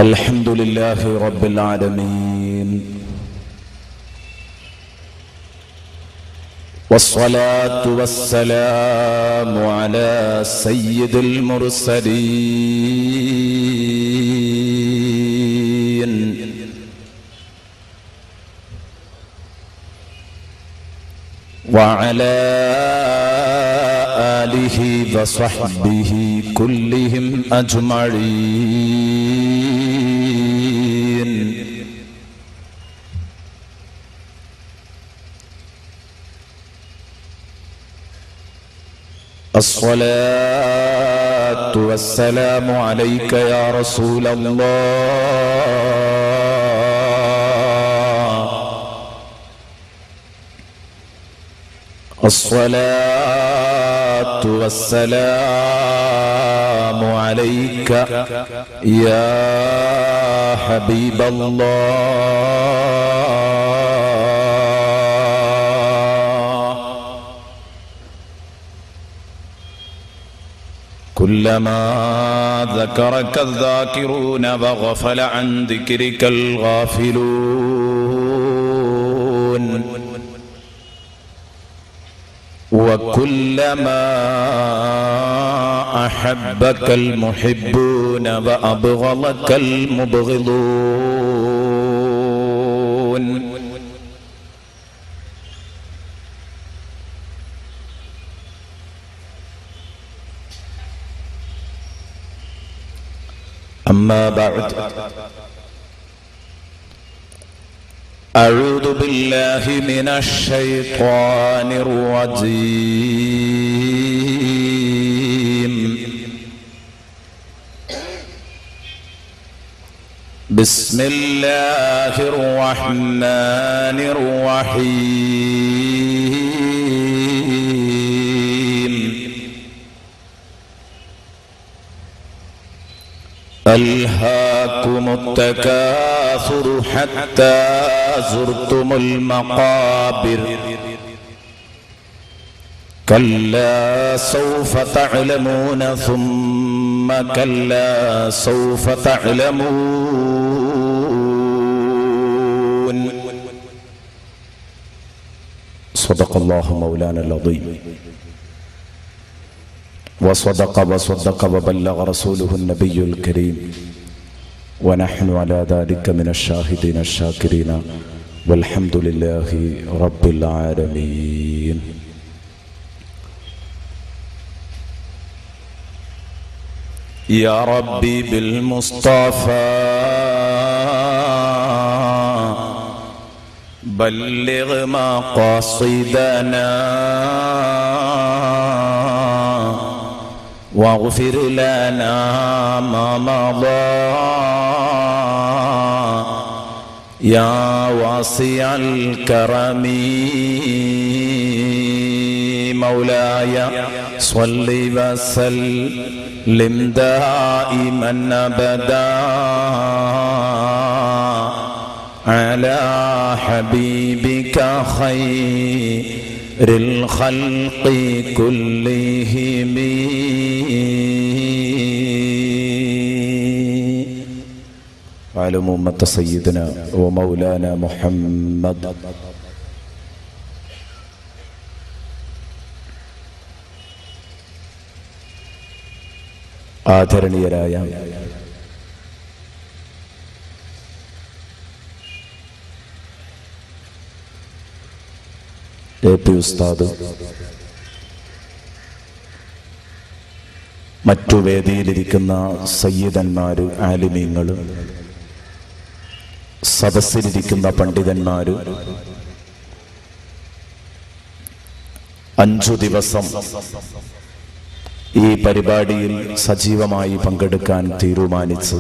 الحمد لله رب العالمين، والصلاة والسلام على سيد المرسلين وعلى آله وصحبه كلهم أجمعين. الصلاة والسلام عليك يا رسول الله، الصلاة والسلام عليك يا حبيب الله. كلما ذكرك الذاكرون وغفل عن ذكرك الغافلون، وكلما أحبك المحبون وأبغضك المبغضون. أما بعد، أعوذ بالله من الشيطان الرجيم. بسم الله الرحمن الرحيم. ألهاكم التكاثر حتى زرتم المقابر، كلا سوف تعلمون ثم كلا سوف تعلمون. صدق الله مولانا العظيم، وصدق وبلغ رسوله النبي الكريم، ونحن على ذلك من الشاهدين الشاكرين، والحمد لله رب العالمين. يا ربي بالمصطفى بلغ مقاصدنا، واغفر لنا ما مضى يا واسع الكرم. مولاي صل وسلم دائما أبدا على حبيبك خير الخلق كلهم. وعلى أمة سيدنا ومولانا محمد. ആദരണീയരായ എ.പി. ഉസ്താദ്, മറ്റു വേദിയിലിരിക്കുന്ന സയ്യിദന്മാര്, ആലിമീങ്ങള്, സദസ്സിലിരിക്കുന്ന പണ്ഡിതന്മാര്, 5 ദിവസം ഈ പരിപാടിയിൽ സജീവമായി പങ്കെടുക്കാൻ തീരുമാനിച്ച്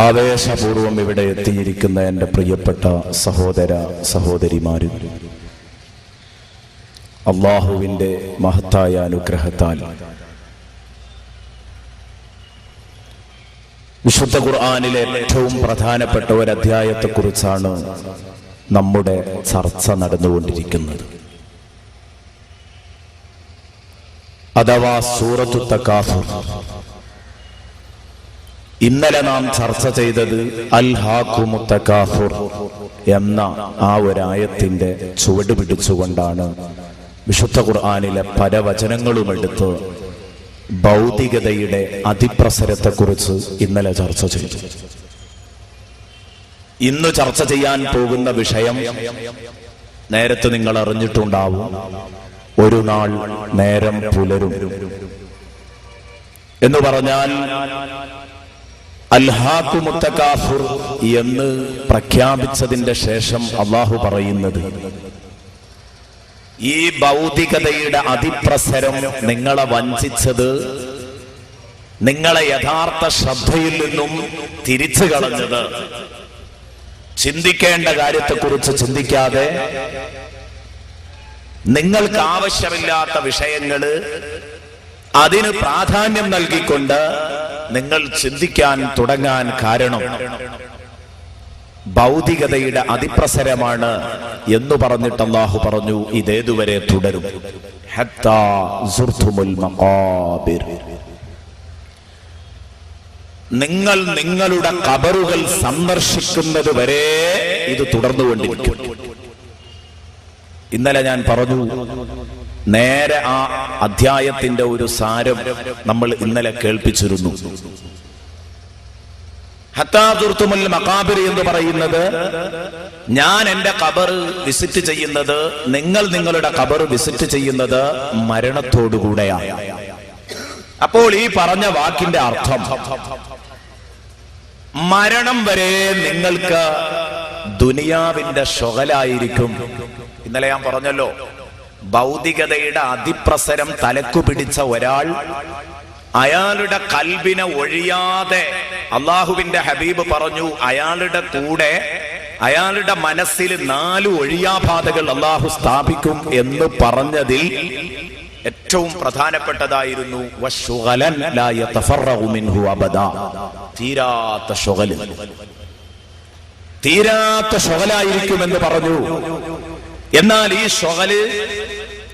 ആവേശപൂർവം ഇവിടെ എത്തിയിരിക്കുന്ന എൻ്റെ പ്രിയപ്പെട്ട സഹോദര സഹോദരിമാര്, അല്ലാഹുവിൻ്റെ മഹത്തായ അനുഗ്രഹത്താൽ വിശുദ്ധ ഖുർആനിലെ ഏറ്റവും പ്രധാനപ്പെട്ട ഒരു അധ്യായത്തെക്കുറിച്ചാണ് നമ്മുടെ ചർച്ച നടന്നുകൊണ്ടിരിക്കുന്നത്. അഥവാ സൂറത്തു തകാസുർ. ഇന്നലെ നാം ചർച്ച ചെയ്തത് അൽഹാഖുമുത് തകാസുർ എന്ന ആ ഒരായത്തിന്റെ ചുവട് പിടിച്ചുകൊണ്ടാണ് വിശുദ്ധ ഖുർആനിലെ പല വചനങ്ങളും എടുത്ത് ഭൗതികതയുടെ അതിപ്രസരത്തെക്കുറിച്ച് ഇന്നലെ ചർച്ച ചെയ്തു. ഇന്ന് ചർച്ച ചെയ്യാൻ പോകുന്ന വിഷയം നേരത്തെ നിങ്ങൾ അറിഞ്ഞിട്ടുണ്ടാവും. ഒരു നാൾ നേരം പുലരും എന്ന് പറഞ്ഞാൽ അൽഹാഖുമുത് തകാസുർ എന്ന് പ്രഖ്യാപിച്ചതിന്റെ ശേഷം അള്ളാഹു പറയുന്നത്, ഈ ഭൗതികതയുടെ അതിപ്രസരം നിങ്ങളെ വഞ്ചിച്ചത്, നിങ്ങളെ യഥാർത്ഥ ശ്രദ്ധയിൽ നിന്നും തിരിച്ചു കളഞ്ഞത്, ചിന്തിക്കേണ്ട കാര്യത്തെക്കുറിച്ച് ചിന്തിക്കാതെ നിങ്ങൾക്ക് ആവശ്യമില്ലാത്ത വിഷയങ്ങള് അതിന് പ്രാധാന്യം നൽകിക്കൊണ്ട് നിങ്ങൾ ചിന്തിക്കാൻ തുടങ്ങാൻ കാരണം ഭൗതികതയുടെ അതിപ്രസരമാണ് എന്ന് പറഞ്ഞിട്ട് അല്ലാഹു പറഞ്ഞു, ഇതേതുവരെ തുടരും. ഹത്താ സുർതുമുൽ മഖാബിർ, നിങ്ങൾ നിങ്ങളുടെ ഖബറുകൾ സന്ദർശിക്കുന്നത് വരെ ഇത് തുടർന്നുകൊണ്ടിരിക്കും. ഇന്നലെ ഞാൻ പറഞ്ഞു, നേരെ ആ അധ്യായത്തിന്റെ ഒരു സാരം നമ്മൾ ഇന്നലെ കേൾപ്പിച്ചിരുന്നു. ഹത്താ സുർതുമുൽ മഖാബിർ എന്ന് പറയുന്നത്, ഞാൻ എന്റെ ഖബർ വിസിറ്റ് ചെയ്യുന്നത്, നിങ്ങൾ നിങ്ങളുടെ ഖബർ വിസിറ്റ് ചെയ്യുന്നത് മരണത്തോടുകൂടെയാണ്. അപ്പോൾ ഈ പറഞ്ഞ വാക്കിന്റെ അർത്ഥം, മരണം വരെ നിങ്ങൾക്ക് ദുനിയാവിന്റെ ശുഗലായിരിക്കും. ഇന്നലെ ഞാൻ പറഞ്ഞല്ലോ, ഭൗതികതയുടെ അതിപ്രസരം തലക്കു പിടിച്ച ഒരാൾ അയാളുടെ കൽബിനെ ഒഴിയാതെ, അള്ളാഹുവിന്റെ ഹബീബ് പറഞ്ഞു, അയാളുടെ കൂടെ അയാളുടെ മനസ്സിൽ 4 ഒഴിയാപാതകൾ അള്ളാഹു സ്ഥാപിക്കും എന്ന് പറഞ്ഞതിൽ ഏറ്റവും പ്രധാനപ്പെട്ടതായിരുന്നു വശുഗലൻ ലാ യതഫറഗു മിൻഹു അബദാ, തീരാത്ത ശുഗൽ, തീരാത്ത ശുഗലായിരിക്കുമെന്ന് പറഞ്ഞു. എന്നാൽ ഈ ശുഗല്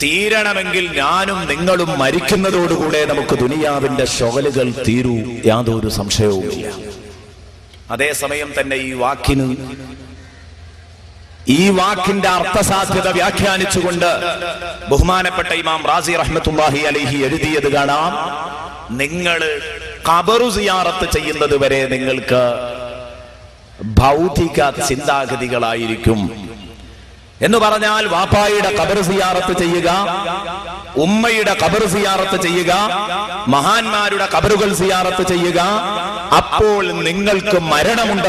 തീരണമെങ്കിൽ ഞാനും നിങ്ങളും മരിക്കുന്നതോടുകൂടെ നമുക്ക് ദുനിയാവിന്റെ ശുഗലുകൾ തീരൂ, യാതൊരു സംശയവുമില്ല. അതേസമയം തന്നെ ഈ വാക്കിന്റെ അർത്ഥസാധ്യത വ്യാഖ്യാനിച്ചുകൊണ്ട് ബഹുമാനപ്പെട്ട ഇമാം റാസി റഹ്മത്തുള്ളാഹി അലൈഹി എഴുതിയത് കാണാം, നിങ്ങൾ ഖബറു സിയാറത്ത് ചെയ്യുന്നത് വരെ നിങ്ങൾക്ക് ഭൗതിക ചിന്താഗതികളായിരിക്കും. എന്ന് പറഞ്ഞാൽ വാപ്പായുടെ ഖബർ സിയാറത്ത് ചെയ്യുക, ഉമ്മയുടെ ഖബർ സിയാറത്ത് ചെയ്യുക, മഹാന്മാരുടെ ഖബറുകൾ സിയാറത്ത് ചെയ്യുക, അപ്പോൾ നിങ്ങൾക്ക് മരണമുണ്ട്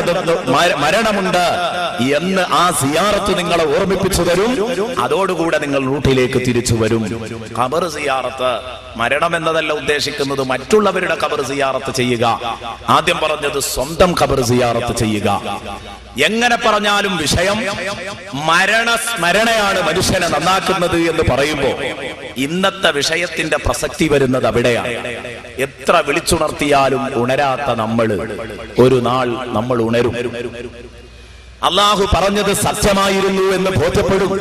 എന്ന് ആ സിയാറത്ത് നിങ്ങളെ ഓർമ്മിപ്പിച്ചു തരും. അതോടുകൂടെ നിങ്ങൾ റൂട്ടിലേക്ക് തിരിച്ചു വരും. ഖബർ സിയാറത്ത് മരണം എന്നതല്ല ഉദ്ദേശിക്കുന്നത്, മറ്റുള്ളവരുടെ ഖബർ സിയാറത്ത് ചെയ്യുക. ആദ്യം പറഞ്ഞത് സ്വന്തം ഖബർ സിയാറത്ത് ചെയ്യുക. എങ്ങനെ പറഞ്ഞാലും വിഷയം മരണസ്മരണയാണ് മനുഷ്യനെ നന്നാക്കുന്നത് എന്ന് പറയുമ്പോൾ ഇന്നത്തെ വിഷയത്തിന്റെ പ്രസക്തി വരുന്നത് അവിടെയാണ്. എത്ര വിളിച്ചുണർത്തിയാലും ഉണരാത്ത നമ്മൾ, ഒരു നാൾ നമ്മൾ ഉണരും. അള്ളാഹു പറഞ്ഞത് സത്യമായിരുന്നു എന്ന് ബോധ്യപ്പെടും.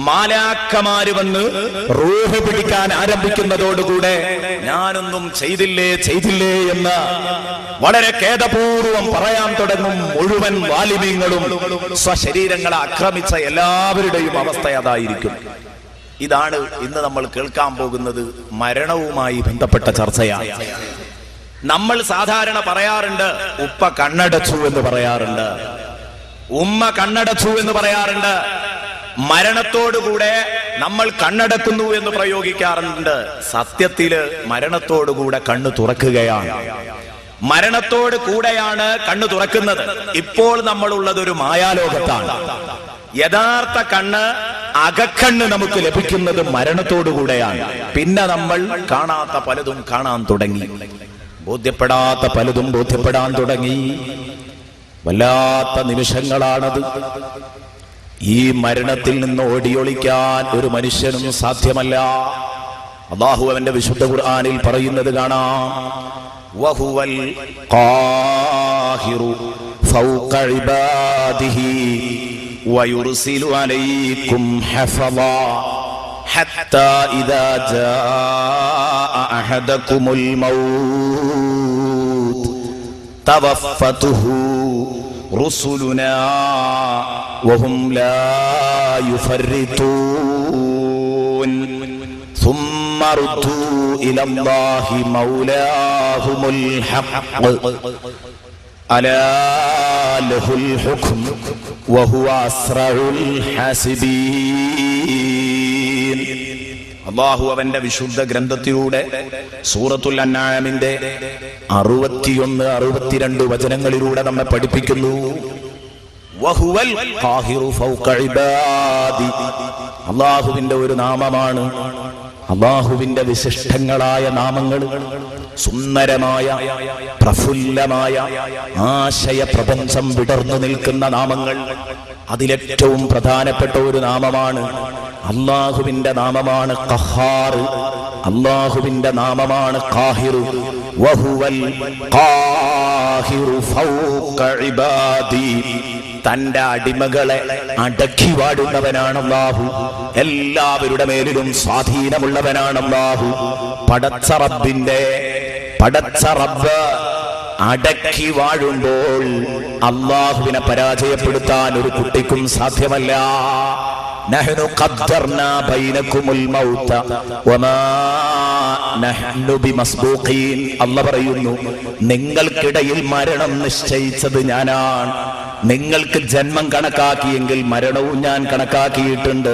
മാലാക്കമാര് വന്ന് റൂഹ് പിടിക്കാൻ ആരംഭിക്കുന്നതോടുകൂടെ ഞാനൊന്നും ചെയ്തില്ലേ എന്ന് വളരെ ഖേദപൂർവം പറയാൻ തുടങ്ങും മുഴുവൻ വാലിമീങ്ങളും. സ്വശരീരങ്ങളെ ആക്രമിച്ച എല്ലാവരുടെയും അവസ്ഥ അതായിരിക്കും. ഇതാണ് ഇന്ന് നമ്മൾ കേൾക്കാൻ പോകുന്നത്. മരണവുമായി ബന്ധപ്പെട്ട ചർച്ചയാണ്. നമ്മൾ സാധാരണ പറയാറുണ്ട്, ഉപ്പ കണ്ണടച്ചു എന്ന് പറയാറുണ്ട്, ഉമ്മ കണ്ണടച്ചു എന്ന് പറയാറുണ്ട്. മരണത്തോടുകൂടെ നമ്മൾ കണ്ണടക്കുന്നു എന്ന് പ്രയോഗിക്കാറുണ്ട്. സത്യത്തില് മരണത്തോടുകൂടെ കണ്ണു തുറക്കുകയാണ്. മരണത്തോട് കൂടെയാണ് കണ്ണു തുറക്കുന്നത്. ഇപ്പോൾ നമ്മളുള്ളത് ഒരു മായാലോകത്താണ്. യഥാർത്ഥ കണ്ണ്, അകക്കണ്ണ് നമുക്ക് ലഭിക്കുന്നത് മരണത്തോടുകൂടെയാണ്. പിന്നെ നമ്മൾ കാണാത്ത പലതും കാണാൻ തുടങ്ങി, ബോധ്യപ്പെടാത്ത പലതും ബോധ്യപ്പെടാൻ തുടങ്ങി. വല്ലാത്ത നിമിഷങ്ങളാണത്. ഈ മരണത്തിൽ നിന്ന് ഓടിയൊളിക്കാൻ ഒരു മനുഷ്യനും സാധ്യമല്ല. അല്ലാഹു അവന്റെ വിശുദ്ധ ഖുർആനിൽ പറയുന്നത് കാണാം, വഹുവൽ ഖാഹിറു ഫൗഖ ഇബാദിഹി വയുർസിലു അലൈക്കും ഹഫളാ ഹത്താ ഇദാ ജാഅ അഹദകുമുൽ മൗത്ത് തവഫതുഹു റുസുലുനാ വഹും ലാ യുഫർരിതൂൻ ثم ردوا إلى الله مولاهم الحق ألا له الحكم وهو أسرع الحاسبين. അല്ലാഹു അവന്റെ വിശുദ്ധ ഗ്രന്ഥത്തിലൂടെ സൂറത്തുൽ അൻആമിന്റെ 61, 62 വചനങ്ങളിലൂടെ നമ്മെ പഠിപ്പിക്കുന്നു. വഹുവൽ ഖാഹിറു ഫൗക ഇബാദി. അല്ലാഹുവിന്റെ ഒരു നാമമാണ്, അല്ലാഹുവിന്റെ വിശിഷ്ടങ്ങളായ നാമങ്ങൾ, സുന്ദരമായ പ്രഫുല്ലമായ ആശയ പ്രപഞ്ചം വിടർന്നു നിൽക്കുന്ന നാമങ്ങൾ. അതിലേറ്റവും പ്രധാനപ്പെട്ട ഒരു നാമമാണ് അല്ലാഹുവിന്റെ നാമമാണ് ഖഹാർ. അല്ലാഹുവിന്റെ നാമമാണ് ഖാഹിർ. വഹുവൽ ഖാഹിറു ഫൗക ഇബാദി. തന്റെ അടിമകളെ അടക്കി വാഴുന്നവനാണ് അല്ലാഹു. എല്ലാവരുടെ മേലിലും സ്വാധീനമുള്ളവനാണ് അല്ലാഹു. പടച്ച റബ്ബ് അടക്കി വാഴുമ്പോൾ അല്ലാഹുവിനെ പരാജയപ്പെടുത്താൻ ഒരു കുട്ടിക്കും സാധ്യമല്ല. നഹ്നു ഖദ്ദർനാ ബൈനകുമുൽ മൗത വമാ നഹ്നു ബിമസ്ബൂഖീൻ. അല്ലാഹു പറയുന്നു, നിങ്ങൾക്കിടയിൽ മരണം നിശ്ചയിച്ചത് ഞാനാണ്. നിങ്ങൾക്ക് ജന്മം കണക്കാക്കിയെങ്കിൽ മരണവും ഞാൻ കണക്കാക്കിയിട്ടുണ്ട്.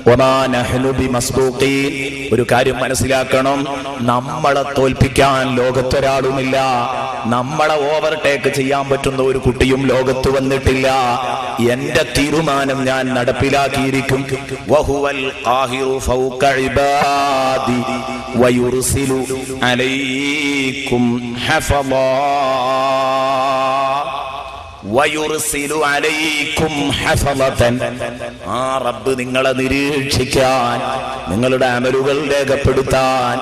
വമാ നഹ്നു ബിമസ്ബൂഖീൻ. ഒരു കാര്യം മനസ്സിലാക്കണം, നമ്മളെ തോൽപ്പിക്കാൻ ലോകത്തൊരാളുമില്ല. നമ്മളെ ഓവർടേക്ക് ചെയ്യാൻ പറ്റുന്ന ഒരു കുട്ടിയും ലോകത്ത് വന്നിട്ടില്ല. എന്റെ തീരുമാനം ഞാൻ നടപ്പിലാക്കിയിരിക്കും. വഹുവൽ ഖാഹിറു ഫൗക ഇബാദി വയുർസിലു അലൈക്കും ഹഫളാ. വയുർസിലു അലൈക്കും ഹഫളതൻ. ആ റബ്ബ് നിങ്ങളെ നിരീക്ഷിക്കാൻ, നിങ്ങളുടെ അമലുകൾ രേഖപ്പെടുത്താൻ,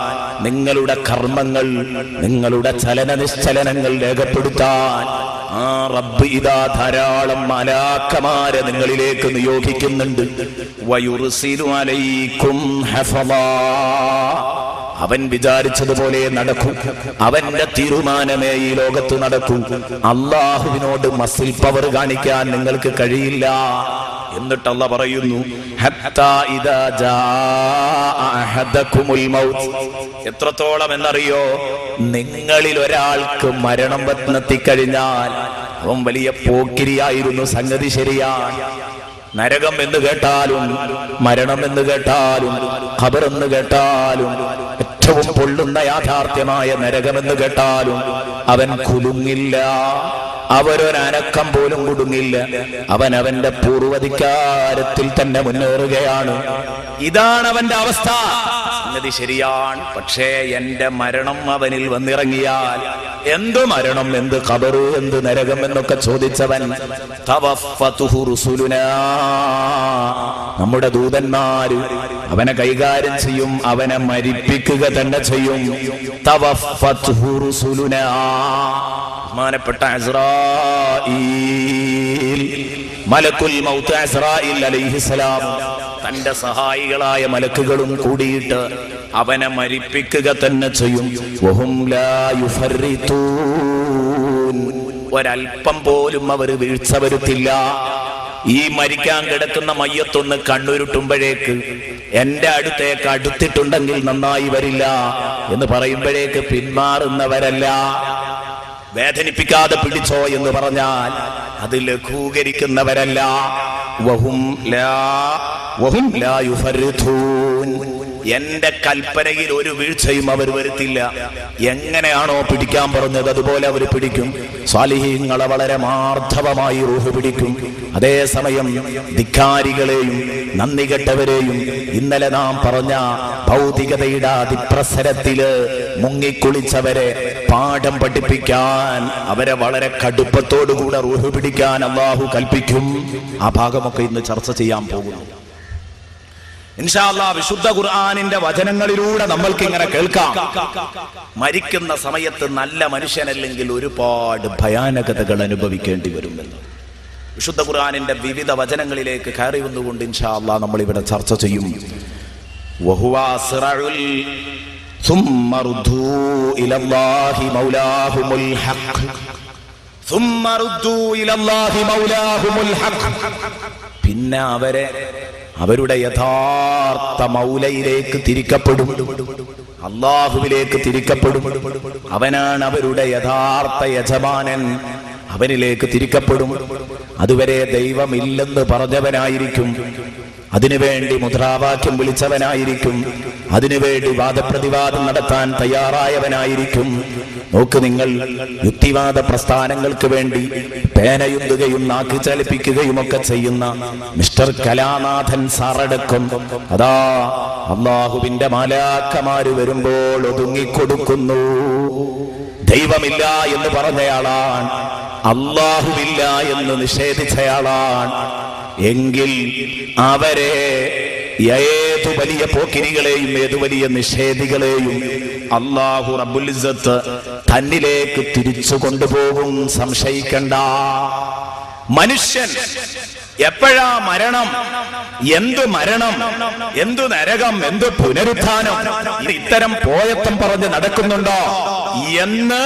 നിങ്ങളുടെ കർമ്മങ്ങൾ, നിങ്ങളുടെ ചലന നിശ്ചലനങ്ങൾ രേഖപ്പെടുത്താൻ ആ റബ്ബ് ഇതാ ധാരാളം മലാക്കമാരെ നിങ്ങളിലേക്ക് നിയോഗിക്കുന്നുണ്ട്. വയുർസിലു അലൈക്കും ഹഫളാ. അവൻ വിചാരിച്ചതുപോലെ നടക്കും. അവന്റെ തീരുമാനമേ ഈ ലോകത്ത് നടക്കും. അല്ലാഹുവിനോട് മസിൽ പവർ കാണിക്കാൻ നിങ്ങൾക്ക് കഴിയില്ല. എന്നിട്ട് അല്ലാഹ് പറയുന്നു, ഹത്താ ഇദാ ജാഅ അഹദകുമുൽ മൗത്ത്. എത്രത്തോളം എന്നറിയോ? നിങ്ങളിൽ ഒരാൾക്ക് മരണം വന്നെത്തിക്കഴിഞ്ഞാൽ അവൻ വലിയ പോക്കിരിയായിരുന്നു. സംഗതി ശരിയാണ്. നരകം എന്ന് കേട്ടാലും, മരണം എന്ന് കേട്ടാലും, ഖബർ എന്ന് കേട്ടാലും, ഏറ്റവും പൊള്ളുന്ന യാഥാർത്ഥ്യമായ നരകമെന്ന് കേട്ടാലും അവൻ കുലുങ്ങില്ല. അവരൊരനക്കം പോലും കുടുങ്ങില്ല. അവൻ അവന്റെ പൂർവ്വധികാരത്തിൽ തന്നെ മുന്നേറുകയാണ്. ഇതാണ് അവന്റെ അവസ്ഥ. സംഗതി ശരിയാണ്. പക്ഷേ എന്റെ മരണം അവനിൽ വന്നിറങ്ങിയാൽ, എന്തു മരണം, എന്ത് ഖബർ, എന്ത് നരകം എന്നൊക്കെ ചോദിച്ചവൻ, തവഫതുഹു റുസുലുനാ, നമ്മുടെ ദൂതന്മാര് അവനെ കൈകാര്യം ചെയ്യും, അവനെ മരിപ്പിക്കുക തന്നെ ചെയ്യും. തവഫതുഹു റുസുലുനാ. ബഹുമാനപ്പെട്ട അസ്രായീൽ, മലക്കുൽ മൗത്ത് അസ്രായീൽ അലൈഹിസ്സലാം തന്റെ സഹായികളായ മലക്കുകളും കൂടിയിട്ട് അവനെ മരിപ്പിക്കുക തന്നെ ചെയ്യും. വഹും ലാ യുഫർരിതൂൻ. ഒരൽപ്പം പോലും അവർ വീഴ്ച വരുത്തില്ല. ഈ മരിക്കാൻ കിടക്കുന്ന മയ്യത്തൊന്ന് കണ്ണുരുട്ടുമ്പോഴേക്ക്, എന്റെ അടുത്തേക്ക് അടുത്തിട്ടുണ്ടെങ്കിൽ നന്നായി വരില്ല എന്ന് പറയുമ്പോഴേക്ക് പിന്മാറുന്നവരല്ല. വേദനിപ്പിക്കാതെ പിടിച്ചോ എന്ന് പറഞ്ഞാൽ അത് ലഘൂകരിക്കുന്നവരല്ല. വഹും ലാ യുഫർരിതൂൻ. എന്റെ കൽപ്പനയിൽ ഒരു വീഴ്ചയും അവർ വരുത്തില്ല. എങ്ങനെയാണോ പിടിക്കാൻ പറഞ്ഞത് അതുപോലെ അവർ പിടിക്കും. സ്വാലിഹീങ്ങളെ വളരെ മാർദ്ധവമായി റൂഹ് പിടിക്കും. അതേസമയം ധിക്കാരികളെയും നന്ദികെട്ടവരെയും ഇന്നലെ നാം പറഞ്ഞ ഭൗതികതയുടെ അതിപ്രസരത്തില് മുങ്ങിക്കുളിച്ചവരെ പാഠം പഠിപ്പിക്കാൻ, അവരെ വളരെ കടുപ്പത്തോടുകൂടെ റൂഹ് പിടിക്കാൻ അല്ലാഹു കൽപ്പിക്കും. ആ ഭാഗമൊക്കെ ഇന്ന് ചർച്ച ചെയ്യാൻ പോകുന്നു ഇൻഷാ അല്ലാഹ്. വിശുദ്ധ ഖുർആനിന്റെ വചനങ്ങളിലൂടെ നമ്മൾക്ക് ഇങ്ങനെ കേൾക്കാം, മരിക്കുന്ന സമയത്ത് നല്ല മനുഷ്യനല്ലെങ്കിൽ ഒരുപാട് ഭയാനകതകൾ അനുഭവിക്കേണ്ടി വരുമെന്ന്. വിശുദ്ധ ഖുർആനിന്റെ വിവിധ വചനങ്ങളിലേക്ക് കയറി വന്നുകൊണ്ട് ഇൻഷാ അല്ലാഹ് നമ്മൾ ഇവിടെ ചർച്ച ചെയ്യും. വഹുവ അസ്റഉൽ സുമ്മ റുദ്ദൂ ഇലല്ലാഹി മൗലാഹുമുൽ ഹഖ്. സുമ്മ റുദ്ദൂ ഇലല്ലാഹി മൗലാഹുമുൽ ഹഖ്. പിന്നെ അവരുടെ യഥാർത്ഥ മൗലയിലേക്ക് തിരിക്കപ്പെടും, അല്ലാഹുവിലേക്ക് തിരിക്കപ്പെടും. അവനാണ് അവരുടെ യഥാർത്ഥ യജമാനൻ, അവനിലേക്ക് തിരിക്കപ്പെടും. അതുവരെ ദൈവമില്ലെന്ന് പറഞ്ഞവനായിരിക്കും, അതിനുവേണ്ടി മുദ്രാവാക്യം വിളിച്ചവനായിരിക്കും, അതിനുവേണ്ടി വാദപ്രതിവാദം നടത്താൻ തയ്യാറായവനായിരിക്കും. നോക്ക് നിങ്ങൾ, യുക്തിവാദ പ്രസ്ഥാനങ്ങൾക്ക് വേണ്ടി പേനയുന്തുകയും നാക്ക് ചലിപ്പിക്കുകയും ഒക്കെ ചെയ്യുന്ന മിസ്റ്റർ കലാനാഥൻ സാറടക്കം അതാ അല്ലാഹുവിന്റെ മാലാഖമാര് വരുമ്പോൾ ഒതുങ്ങിക്കൊടുക്കുന്നു. ദൈവമില്ല എന്ന് പറഞ്ഞയാളാണ്, അല്ലാഹുവില്ല എന്ന് നിഷേധിച്ചയാളാണ്. എങ്കിൽ അവരെ ഏതു വലിയ പോക്കിരികളെയും ഏതു വലിയ നിഷേധികളെയും അല്ലാഹു റബ്ബുൽ ഇസ്സത്ത് തന്നിലേക്ക് തിരിച്ചു കൊണ്ടുപോകും, സംശയിക്കണ്ട. മനുഷ്യൻ എപ്പോഴാ മരണം, എന്തു നരകം, എന്തു പുനരുത്ഥാനം, ഇത്തരം പോയത്തം പറഞ്ഞ് നടക്കുന്നുണ്ടോ എന്ന്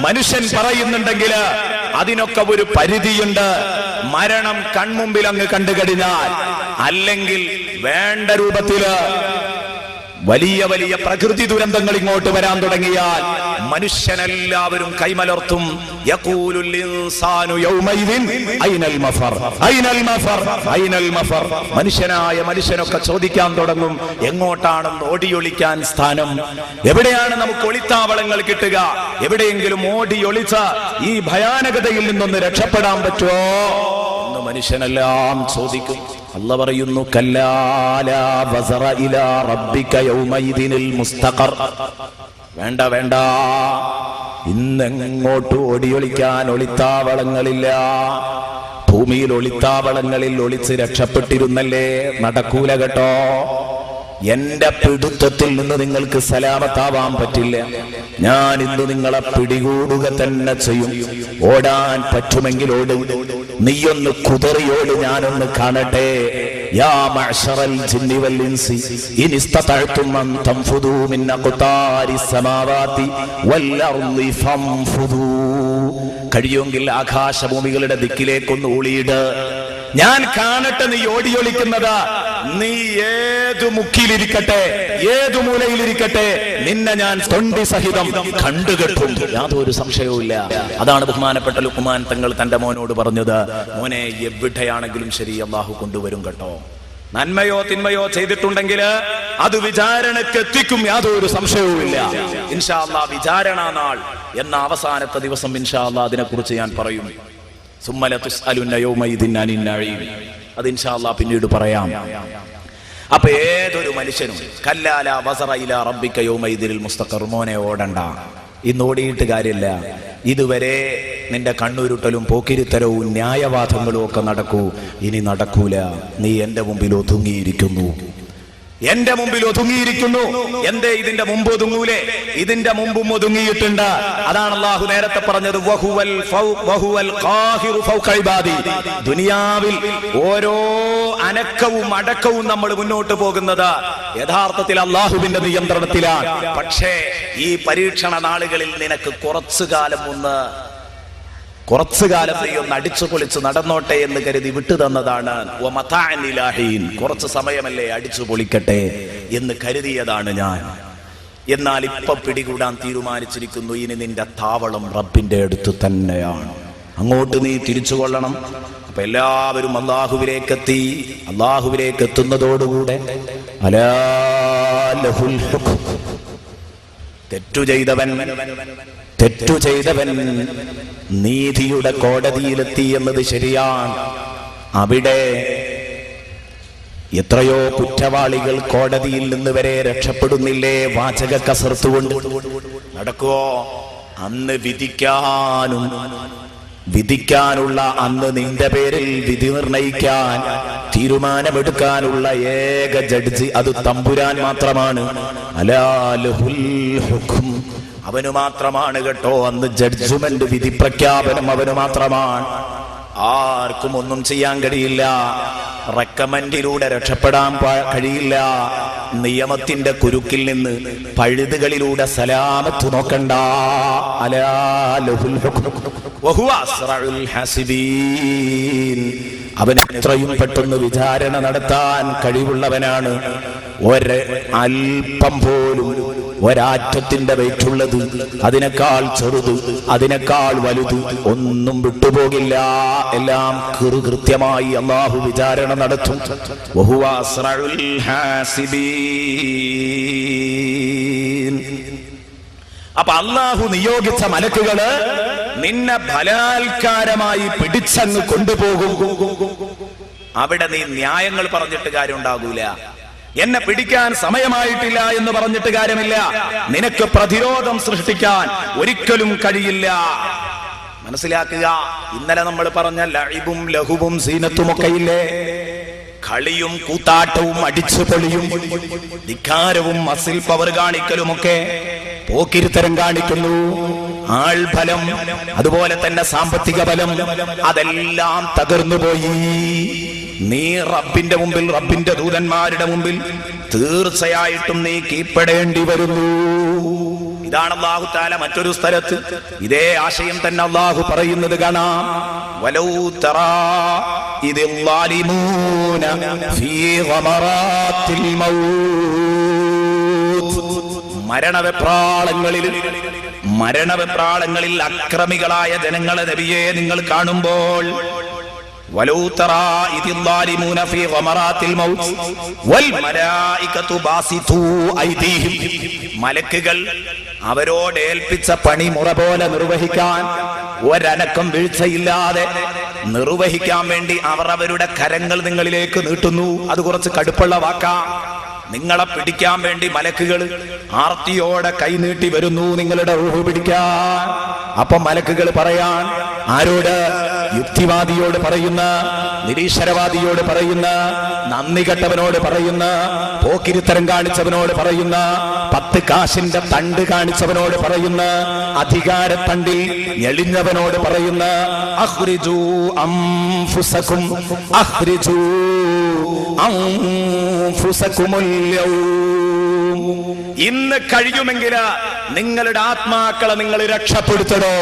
മനുഷ്യൻ പറയുന്നുണ്ടെങ്കിൽ അതിനൊക്കെ ഒരു പരിധിയുണ്ട്. മരണം കൺമുമ്പിൽ അങ്ങ് കണ്ടുകഴിഞ്ഞാൽ, അല്ലെങ്കിൽ വേണ്ട രൂപത്തില് വലിയ വലിയ പ്രകൃതി ദുരന്തങ്ങൾ ഇങ്ങോട്ട് വരാൻ തുടങ്ങിയാൽ മനുഷ്യനെല്ലാവരും കൈമലർത്തും. യഖൂലുൽ ഇൻസാനു യൗമൈദിൻ ഐനൽ മഫർ, ഐനൽ മഫർ, ഐനൽ മഫർ. മനുഷ്യനൊക്കെ ചോദിക്കാൻ തുടങ്ങും, എങ്ങോട്ടാണെന്ന് ഓടിയൊളിക്കാൻ സ്ഥാനം, എവിടെയാണ് നമുക്ക് ഒളിത്താവളങ്ങൾ കിട്ടുക, എവിടെയെങ്കിലും ഓടിയൊളിച്ച ഈ ഭയാനകതയിൽ നിന്നൊന്ന് രക്ഷപ്പെടാൻ പറ്റുമോ എന്ന് മനുഷ്യനെല്ലാം ചോദിക്കും. അല്ലാഹു പറയുന്നു, കല്ലാ ലാ വസറ ഇലാ റബ്ബിക യൗമൈദിനിൽ മുസ്തഖർ. വേണ്ട, ഇന്നെങ്ങോട്ട് ഓടിയൊളിക്കാൻ ഒളിത്താവളങ്ങളില്ല. ഭൂമിയിൽ ഒളിത്താവളങ്ങളിൽ ഒളിച്ച് രക്ഷപ്പെട്ടിരുന്നല്ലേ, നടക്കൂല കേട്ടോ. എന്റെ പിടുത്തത്തിൽ നിന്ന് നിങ്ങൾക്ക് സലാമത്താവാൻ പറ്റില്ല. ഞാൻ ഇന്ന് നിങ്ങളെ പിടികൂടുക തന്നെ ചെയ്യും. ഓടാൻ പറ്റുമെങ്കിൽ ഓടും, നീയൊന്ന് കുതറിയോട്, ഞാനൊന്ന് കാണട്ടെ. യാ മഅ്ശറൽ ജിന്നി വൽ ഇൻസി ഇൻ ഇസ്തതഅ്തും അൻ തൻഫുദൂ മിൻ അഖ്താരിസ് സമാവാതി വൽ അർളി ഫൻഫുദൂ. കഴിയുമെങ്കിൽ ആകാശഭൂമികളുടെ ദിക്കിലേക്കൊന്ന് ഊളിയിട്, ഞാൻ കാണട്ടെ നീ ഓടിയൊളിക്കുന്നത്. നീ ഏതു മുക്കിലിരിക്കട്ടെ, ഏതു മൂലയിലിരിക്കട്ടെ, നിന്നെ ഞാൻ തൊണ്ടി സഹിതം കണ്ടുകെട്ടും, യാതൊരു സംശയവുമില്ല. അതാണ് ബഹുമാനപ്പെട്ട ലുഖ്മാൻ തങ്ങൾ തന്റെ മോനോട് പറഞ്ഞത്, മോനെ എവിടെയാണെങ്കിലും ശരി അല്ലാഹു കൊണ്ടുവരും കേട്ടോ. നന്മയോ തിന്മയോ ചെയ്തിട്ടുണ്ടെങ്കിൽ അത് വിചാരണക്ക് എത്തിക്കും, യാതൊരു സംശയവുമില്ല. ഇൻഷാ അല്ലാഹ് വിചാരണ നാൾ എന്ന അവസാനത്തെ ദിവസം ഇൻഷാ അല്ലാഹ് അതിനെക്കുറിച്ച് ഞാൻ പറയും. സുമ്മല തുസ്അലുന യൗമൈദിൻ അനിൻ നഈം. അത് ഇൻഷാ അല്ലാഹ് പിന്നീട് പറയാം. അപ്പൊ ഏതൊരു മനുഷ്യനും കല്ലാ ലാ വസറ ഇലാ റബ്ബിക യൗമൈദിനിൽ മുസ്തഖർ. മോനെ ഓടണ്ട, ഇന്ന് ഓടിയിട്ട് കാര്യമില്ല. ഇതുവരെ നിന്റെ കണ്ണുരുട്ടലും പോക്കിരിത്തരവും ന്യായവാദങ്ങളും ഒക്കെ നടക്കൂ, ഇനി നടക്കൂല. നീ എന്റെ മുമ്പിൽ ഒതുങ്ങിയിരിക്കുന്നു, എന്റെ മുമ്പിൽ ഒതുങ്ങിയിരിക്കുന്നു. എന്തേ ഇതിന്റെ മുമ്പ് ഒതുങ്ങൂലേ? ഇതിന്റെ മുമ്പും ഒതുങ്ങിയിട്ടുണ്ട്. അതാണ് അല്ലാഹു നേരത്തെ പറഞ്ഞത്, വഹുവൽ ഖാഹിറു ഫൗക ഇബാദി. ദുനിയാവിൽ ഓരോ അനക്കവും അടക്കവും നമ്മൾ മുന്നോട്ട് പോകുന്നത് യഥാർത്ഥത്തിൽ അല്ലാഹുവിന്റെ നിയന്ത്രണത്തിലാണ്. പക്ഷേ ഈ പരീക്ഷണ നാളുകളിൽ നിനക്ക് കുറച്ചു കാലം നീ ഒന്ന് അടിച്ചു പൊളിച്ച് നടന്നോട്ടെ എന്ന് കരുതി വിട്ടു തന്നതാണ്. കുറച്ചു സമയമല്ലേ, അടിച്ചു പൊളിക്കട്ടെ എന്ന് കരുതിയതാണ് ഞാൻ. എന്നാൽ ഇപ്പൊ പിടികൂടാൻ തീരുമാനിച്ചിരിക്കുന്നു. ഇനി നിന്റെ താവളം റബ്ബിന്റെ അടുത്ത് തന്നെയാണ്, അങ്ങോട്ട് നീ തിരിച്ചു കൊള്ളണം. അപ്പൊ എല്ലാവരും അല്ലാഹുവിലേക്ക് എത്തുന്നതോടുകൂടെ അലാ ലഹുൽ ഹുക്ം. തെറ്റു ചെയ്തവൻ നീതിയുടെ കോടതിയിലെത്തി എന്നത് ശരിയാണ്. അവിടെ എത്രയോ കുറ്റവാളികൾ കോടതിയിൽ നിന്ന് വരെ രക്ഷപ്പെടുന്നില്ലേ വാചക കസർത്തുകൊണ്ട്. നടക്കുവോ? അന്ന് വിധിക്കാനുള്ള അന്ന് നിന്റെ പേരിൽ വിധി നിർണയിക്കാൻ തീരുമാനമെടുക്കാനുള്ള ഏക ജഡ്ജി അത് തമ്പുരാൻ മാത്രമാണ്. അലാ ലഹുൽ ഹുക്ം. അവന് മാത്രമാണ് കേട്ടോ അന്ന് ജഡ്ജ്മെന്റ്, വിധി പ്രഖ്യാപനം അവന് മാത്രമാണ്. ആർക്കും ഒന്നും ചെയ്യാൻ കഴിയില്ല. റെക്കമെൻഡിലൂടെ രക്ഷപ്പെടാൻ കഴിയില്ല. നിയമത്തിന്റെ കുരുക്കിൽ നിന്ന് പഴുതുകളിലൂടെ സലാമത്ത് നോക്കണ്ട. അലാ ലഹുൽ ഹുക്മു വഹുവ അസ്റഉൽ ഹസിബീൻ. അവൻ എത്രയും പെട്ടെന്ന് വിചാരണ നടത്താൻ കഴിവുള്ളവനാണ്. അല്പം പോലും ഒരാറ്റത്തിന്റെ വെയിറ്റുള്ളത്, അതിനേക്കാൾ ചെറുത്, അതിനേക്കാൾ വലുത് ഒന്നും വിട്ടുപോകില്ല. എല്ലാം കൃത്യമായി അല്ലാഹു വിചാരണ നടത്തും. വഹുവ അസ്റഉൽ ഹാസിബീൻ. അപ്പൊ അല്ലാഹു നിയോഗിച്ച മലക്കുകള് നിന്നെ ബലാത്കാരമായി പിടിച്ചങ്ങ് കൊണ്ടുപോകും. അവിടെ നീ ന്യായങ്ങൾ പറഞ്ഞിട്ട് കാര്യം ഉണ്ടാകൂല. എന്നെ പിടിക്കാൻ സമയമായിട്ടില്ല എന്ന് പറഞ്ഞിട്ട് കാര്യമില്ല. നിനക്ക് പ്രതിരോധം സൃഷ്ടിക്കാൻ ഒരിക്കലും കഴിയില്ല. മനസ്സിലാക്കുക. ഇന്നലെ നമ്മൾ പറഞ്ഞ ലഇബും ലഹുവും സീനത്തുമൊക്കെയില്ലേ, കളിയും കൂത്താട്ടവും അടിച്ചുപൊളിയും ധിക്കാരവും മസിൽ പവർ കാണിക്കലുമൊക്കെ പോക്കിരിത്തരം കാണിക്കുന്നു. ആൾബലം, അതുപോലെ തന്നെ സാമ്പത്തിക ബലം, അതെല്ലാം തകർന്നുപോയി. നീ റബ്ബിന്റെ മുമ്പിൽ, റബ്ബിന്റെ ദൂതന്മാരുടെ മുമ്പിൽ തീർച്ചയായിട്ടും നീ കീഴ്പ്പെടേണ്ടി വരുന്നു. ഇതാണ് അല്ലാഹു തആല മറ്റൊരു സ്ഥലത്ത് ഇതേ ആശയം തന്നെ അല്ലാഹു പറയുന്നത് കാണാം. വലൗ തറാ ഇദിൽ ളാലിമൂന ഫീ ഗമറാത്തിൽ മൗത്ത്. മരണവെപ്രാളങ്ങളിൽ അക്രമികളായ ജനങ്ങളെ നബിയെ നിങ്ങൾ കാണുമ്പോൾ, വലൗ തറാ ഇദിൽ ളാലിമൂന ഫീ ഗമറാത്തിൽ മൗത്ത് വൽ മലായികതു ബാസിതു ഐദീഹിം. മലക്കുകൾ അവരോട് ഏൽപ്പിച്ച പണി മുറ പോലെ നിർവഹിക്കാൻ, ഒരനക്കം വീഴ്ചയില്ലാതെ നിർവഹിക്കാൻ വേണ്ടി അവർ അവരുടെ കരങ്ങൾ നിങ്ങളിലേക്ക് നീട്ടുന്നു. അത് കുറച്ച് കടുപ്പുള്ള വാക്കാ. നിങ്ങളെ പിടിക്കാൻ വേണ്ടി മലക്കുകൾ ആർത്തിയോടെ കൈനീട്ടി വരുന്നു നിങ്ങളുടെ റൂഹ് പിടിക്കാൻ. അപ്പൊ മലക്കുകൾ പറയാൻ ആരോട്? യുക്തിവാദിയോട് പറയുന്ന, നിരീശ്വരവാദിയോട് പറയുന്ന, നന്ദി കെട്ടവനോട് പറയുന്ന, പോക്കിരിത്തരം കാണിച്ചവനോട് പറയുന്ന, 10 കാശിന്റെ തണ്ട് കാണിച്ചവനോട് പറയുന്ന, അധികാരത്തണ്ടിൽ ഞെളിഞ്ഞവനോട് പറയുന്ന, അഖ്രിജൂ അൻഫുസകും അഖ്രിജൂ അൻഫുസകുമുൽ യൗം. ഇന്ന് കഴിയുമെങ്കിൽ നിങ്ങളുടെ ആത്മാക്കളെ നിങ്ങൾ രക്ഷപ്പെടുത്തണോ?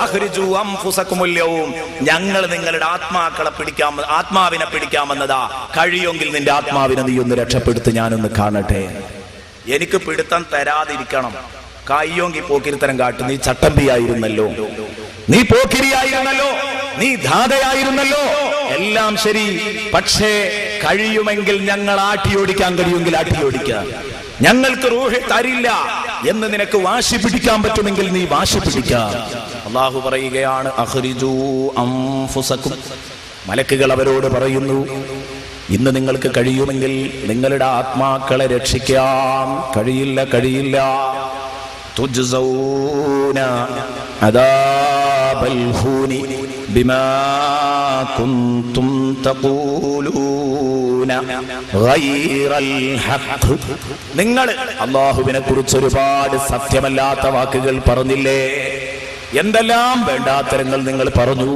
അഖ്രിജൂ അൻഫുസകുമുൽ യൗം. ഞങ്ങൾ നിങ്ങളുടെ ആത്മാവിനെ പിടിക്കാമെന്നതാ. കഴിയുമെങ്കിൽ നിന്റെ ആത്മാവിനെ നീ ഒന്ന് രക്ഷപ്പെടുത്ത്, ഞാനൊന്ന് കാണട്ടെ. എനിക്ക് പിടുത്തം തരാതിരിക്കണം. കയ്യോങ്കി പോക്കിരിത്തരം കാട്ടും. നീ ചട്ടമ്പിയായിരുന്നല്ലോ, നീ പോക്കിരിയായിരുന്നല്ലോ, നീ ധാതയായിരുന്നല്ലോ, എല്ലാം ശരി. പക്ഷേ കഴിയുമെങ്കിൽ ഞങ്ങൾ ആട്ടിയോടിക്കാൻ കഴിയുമെങ്കിൽ ആട്ടിയോടിക്കാം. ഞങ്ങൾക്ക് റൂഹ് തരില്ല എന്ന് നിനക്ക് വാശി പിടിക്കാൻ പറ്റുമെങ്കിൽ നീ വാശി പിടിക്കാം. അല്ലാഹു പറയുകയാണ്, അഖ്രിജൂ അൻഫുസകും. മലക്കുകൾ അവരോട് പറയുന്നു, ഇന്ന് നിങ്ങൾക്ക് കഴിയുമെങ്കിൽ നിങ്ങളുടെ ആത്മാക്കളെ രക്ഷിക്കാം. കഴിയില്ല. തുജ്സൗന അദാബൽ ഹൂനി ബിമാ കുൻതും തഖൂലൂന ഗൈറൽ ഹഖ്. നിങ്ങൾ അല്ലാഹുവിനെ കുറിച്ച് ഒരുപാട് സത്യമല്ലാത്ത വാക്കുകൾ പറഞ്ഞില്ലേ? എന്തെല്ലാം വേണ്ടാത്തരങ്ങൾ നിങ്ങൾ പറഞ്ഞു.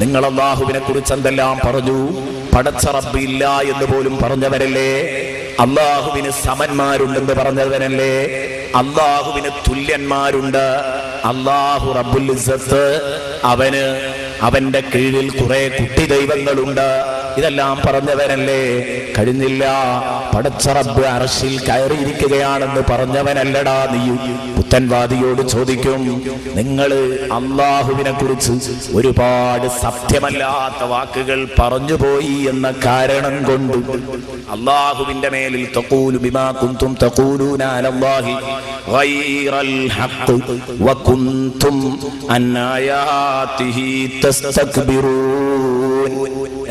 നിങ്ങൾ അല്ലാഹുവിനെ കുറിച്ച് എന്തെല്ലാം പറഞ്ഞു. പടച്ച റബ്ബില്ല എന്ന് പോലും പറഞ്ഞവരല്ലേ? അല്ലാഹുവിന് സമന്മാരുണ്ടെന്ന് പറഞ്ഞവരല്ലേ? അല്ലാഹുവിന് തുല്യന്മാരുണ്ട്. അല്ലാഹു റബ്ബുൽ ഇസ്സത്ത്, അവന്റെ കീഴിൽ കുറെ കുട്ടി ദൈവങ്ങളുണ്ട്. ഇതെല്ലാം പറഞ്ഞവനല്ലേ? കഴിഞ്ഞില്ല. പടച്ച റബ്ബ് അർശിൽ കയറിയിരിക്കുകയാണെന്ന് പറഞ്ഞവനല്ലടാ നീ. പുത്തൻവാദിയോട് ചോദിക്കും, നിങ്ങൾ അല്ലാഹുവിനെ കുറിച്ച് ഒരുപാട് സത്യമല്ലാത്ത വാക്കുകൾ പറഞ്ഞുപോയി എന്ന കാരണം കൊണ്ട് അല്ലാഹുവിന്റെ മേലിൽ തഖൂലു ബിമാ കുൻതും തഖൂലൂന അലല്ലാഹി ഗൈറൽ ഹഖ് വകുൻതും അൻ ആയാതിഹി തസ്തക്ബിറൂൻ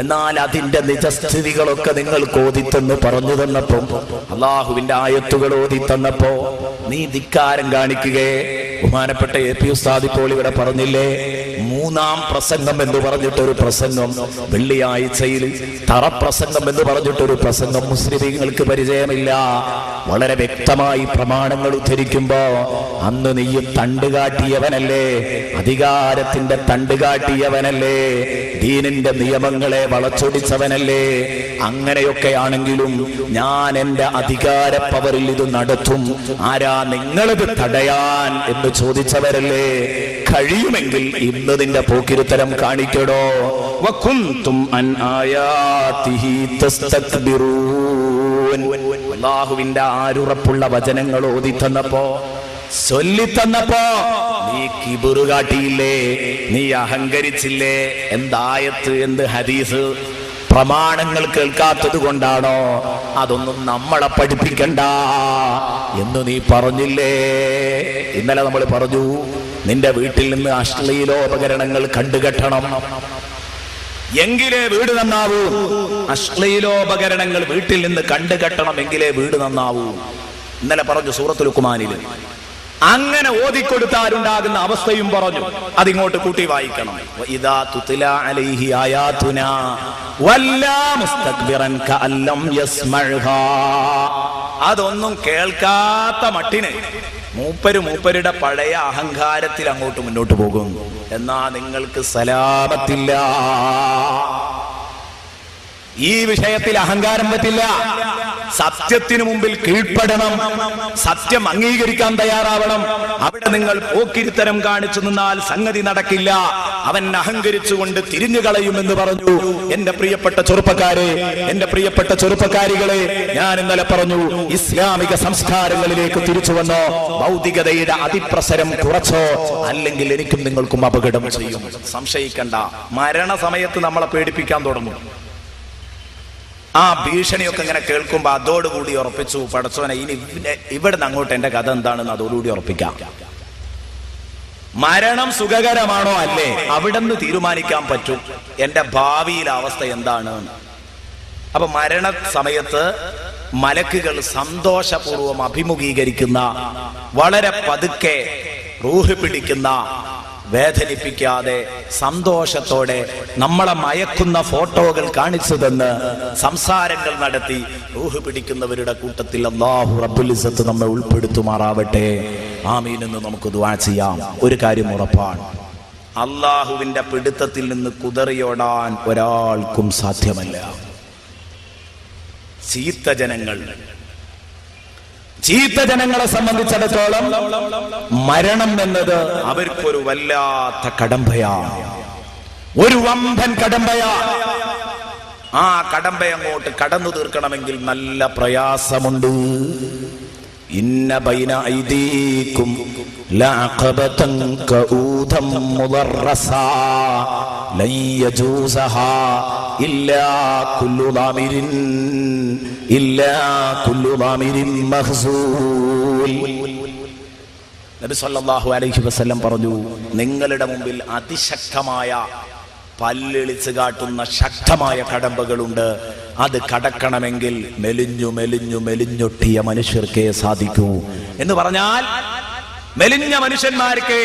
എന്നാൽ അതിന്റെ നിജസ്ഥിതികളൊക്കെ നിങ്ങൾക്ക് ഓതിത്തെന്ന് പറഞ്ഞു തന്നപ്പോ, അള്ളാഹുവിന്റെ ആയത്തുകൾ ഓതിത്തന്നപ്പോ നീ ധിക്കാരം കാണിക്കുകയെ. ബഹുമാനപ്പെട്ട AP ഉസ്താദ് ഇപ്പോൾ ഇവിടെ പറഞ്ഞില്ലേ, 3-ാം പ്രസംഗം എന്ന് പറഞ്ഞിട്ടൊരു പ്രസംഗം, വെള്ളിയാഴ്ചയിൽ തറപ്രസംഗം എന്ന് പറഞ്ഞിട്ടൊരു പ്രസംഗം മുസ്ലിമീങ്ങൾക്ക് പരിചയമില്ല. വളരെ വ്യക്തമായി പ്രമാണങ്ങൾ ഉദ്ധരിക്കുമ്പോ അന്ന് നീ തണ്ടുകാട്ടിയവനല്ലേ, അധികാരത്തിന്റെ തണ്ടുകാട്ടിയവനല്ലേ, ദീനിന്റെ നിയമങ്ങളെ വളച്ചൊടിച്ചവനല്ലേ. അങ്ങനെയൊക്കെയാണെങ്കിലും ഞാൻ എന്റെ അധികാര പവറിൽ ഇത് നടത്തും, ആരാ നിങ്ങളിത് തടയാൻ എന്ന് ചോദിച്ചവരല്ലേ. കഴിയുമെങ്കിൽ ഇന്ന് നിന്റെ പോക്കിരുത്തരം കാണിക്കടോ. വകുന്തും അൻ ആയാതിഹി തസ്തക്ബിറൂൻ. അല്ലാഹുവിന്റെ ആരുറപ്പുള്ള വചനങ്ങൾ ഓതിത്തന്നപ്പോ, ചൊല്ലിത്തന്നപ്പോ നീ കിബിറ് കാട്ടിയില്ലേ, നീ അഹങ്കരിച്ചില്ലേ. എന്തായത്ത്, എന്ത് ഹദീസ്, പ്രമാണങ്ങൾ കേൾക്കാത്തത് കൊണ്ടാണോ? അതൊന്നും നമ്മളെ പഠിപ്പിക്കണ്ട എന്ന് നീ പറഞ്ഞില്ലേ. ഇന്നലെ നമ്മൾ പറഞ്ഞു, നിന്റെ വീട്ടിൽ നിന്ന് അശ്ലീലോപകരണങ്ങൾ കണ്ടുകെട്ടണം, എങ്കിലേ വീട് നന്നാവൂ. അശ്ലീലോപകരണങ്ങൾ വീട്ടിൽ നിന്ന് കണ്ടുകെട്ടണം, എങ്കിലേ വീട് നന്നാവൂ. ഇന്നലെ പറഞ്ഞു സൂറത്തുൽ ലുഖ്മാനിൽ. അങ്ങനെ ഓതിക്കൊടുത്താലുണ്ടാകുന്ന അവസ്ഥയും പറഞ്ഞു. അതിങ്ങോട്ട് കൂട്ടി വായിക്കണം. വഇദാ തുത്ലാ അലൈഹി ആയാതുനാ വല്ലാ മുസ്തക്ബിറൻ കഅല്ലം യസ്മഅഹാ. അതൊന്നും കേൾക്കാത്ത മട്ടിന് മൂപ്പരുടെ പഴയ അഹങ്കാരത്തിൽ അങ്ങോട്ട് മുന്നോട്ട് പോകും. എന്നാ നിങ്ങൾക്ക് സലാമത്തില്ല. ഈ വിഷയത്തിൽ അഹങ്കാരം പറ്റില്ല. സത്യത്തിനു മുമ്പിൽ കീഴ്പ്പെടണം, സത്യം അംഗീകരിക്കാൻ തയ്യാറാവണം. അവിടെ നിങ്ങൾ പോക്കിരിത്തരം കാണിച്ചു നിന്നാൽ സംഗതി നടക്കില്ല. അവൻ അഹങ്കരിച്ചുകൊണ്ട് തിരിഞ്ഞു കളയുമെന്ന് പറഞ്ഞു. എന്റെ പ്രിയപ്പെട്ട ചെറുപ്പക്കാരെ, എന്റെ പ്രിയപ്പെട്ട ചെറുപ്പക്കാരികളെ, ഞാൻ ഇന്നലെ പറഞ്ഞു, ഇസ്ലാമിക സംസ്കാരങ്ങളിലേക്ക് തിരിച്ചു വന്നോ, ഭൗതികതയുടെ അതിപ്രസരം കുറച്ചോ, അല്ലെങ്കിൽ എനിക്കും നിങ്ങൾക്കും അപകടം ചെയ്യും. സംശയിക്കണ്ട. മരണസമയത്ത് നമ്മളെ പേടിപ്പിക്കാൻ തുടങ്ങും. ആ ഭീഷണിയൊക്കെ ഇങ്ങനെ കേൾക്കുമ്പോ അതോടുകൂടി ഉറപ്പിച്ചു, പടച്ചോനെ ഇനി ഇവിടുന്ന് അങ്ങോട്ട് എന്റെ കഥ എന്താണെന്ന് അതോടുകൂടി ഉറപ്പിക്കാം. മരണം സുഖകരമാണോ അല്ലേ, അവിടെ നിന്ന് തീരുമാനിക്കാൻ പറ്റും എന്റെ ഭാവിയിലെ അവസ്ഥ എന്താണ്. അപ്പൊ മരണ സമയത്ത് മലക്കുകൾ സന്തോഷപൂർവം അഭിമുഖീകരിക്കുന്ന, വളരെ പതുക്കെ റൂഹ് പിടിക്കുന്ന, വേദനിപ്പിക്കാതെ സന്തോഷത്തോടെ നമ്മളെ മയക്കുന്ന ഫോട്ടോകൾ കാണിച്ചു തന്ന് സംസാരങ്ങൾ നടത്തി റൂഹ് പിടിക്കുന്നവരുടെ കൂട്ടത്തിൽ അല്ലാഹു റബ്ബുൽ ഇസ്സത്ത് നമ്മെ ഉൾപ്പെടുത്തുമാറാവട്ടെ. ആമീൻ എന്ന് നമുക്ക് ദുആ ചെയ്യാം. ഒരു കാര്യം ഉറപ്പാണ്, അല്ലാഹുവിന്റെ പിടുത്തത്തിൽ നിന്ന് കുതറിയോടാൻ ഒരാൾക്കും സാധ്യമല്ല. ചീത്ത ജനങ്ങളെ സംബന്ധിച്ചിടത്തോളം മരണം എന്നത് അവർക്കൊരു വല്ലാത്ത കടമ്പയാണ്, ഒരു വമ്പൻ കടമ്പയാണ്. ആ കടമ്പ അങ്ങോട്ട് കടന്നു തീർക്കണമെങ്കിൽ നല്ല പ്രയാസമുണ്ട്. ഇന്ന ബൈന ഐദീകും ലഅഖബതൻ കഊദം മുദറസാ ലൻ യജൂസഹാ ഇല്ലാ കുല്ലു ളാമിരിൻ മഖ്സൂൽ. നബി സല്ലല്ലാഹു അലൈഹി വസല്ലം പറഞ്ഞു, നിങ്ങളുടെ മുമ്പിൽ അതിശക്തമായ, പല്ലിളിച്ച് കാട്ടുന്ന ശക്തമായ കടമ്പകളുണ്ട്. അത് കടക്കണമെങ്കിൽ മെലിഞ്ഞൊട്ടിയ മനുഷ്യർക്കേ സാധിക്കൂ. എന്ന് പറഞ്ഞാൽ മെലിഞ്ഞ മനുഷ്യന്മാർക്ക്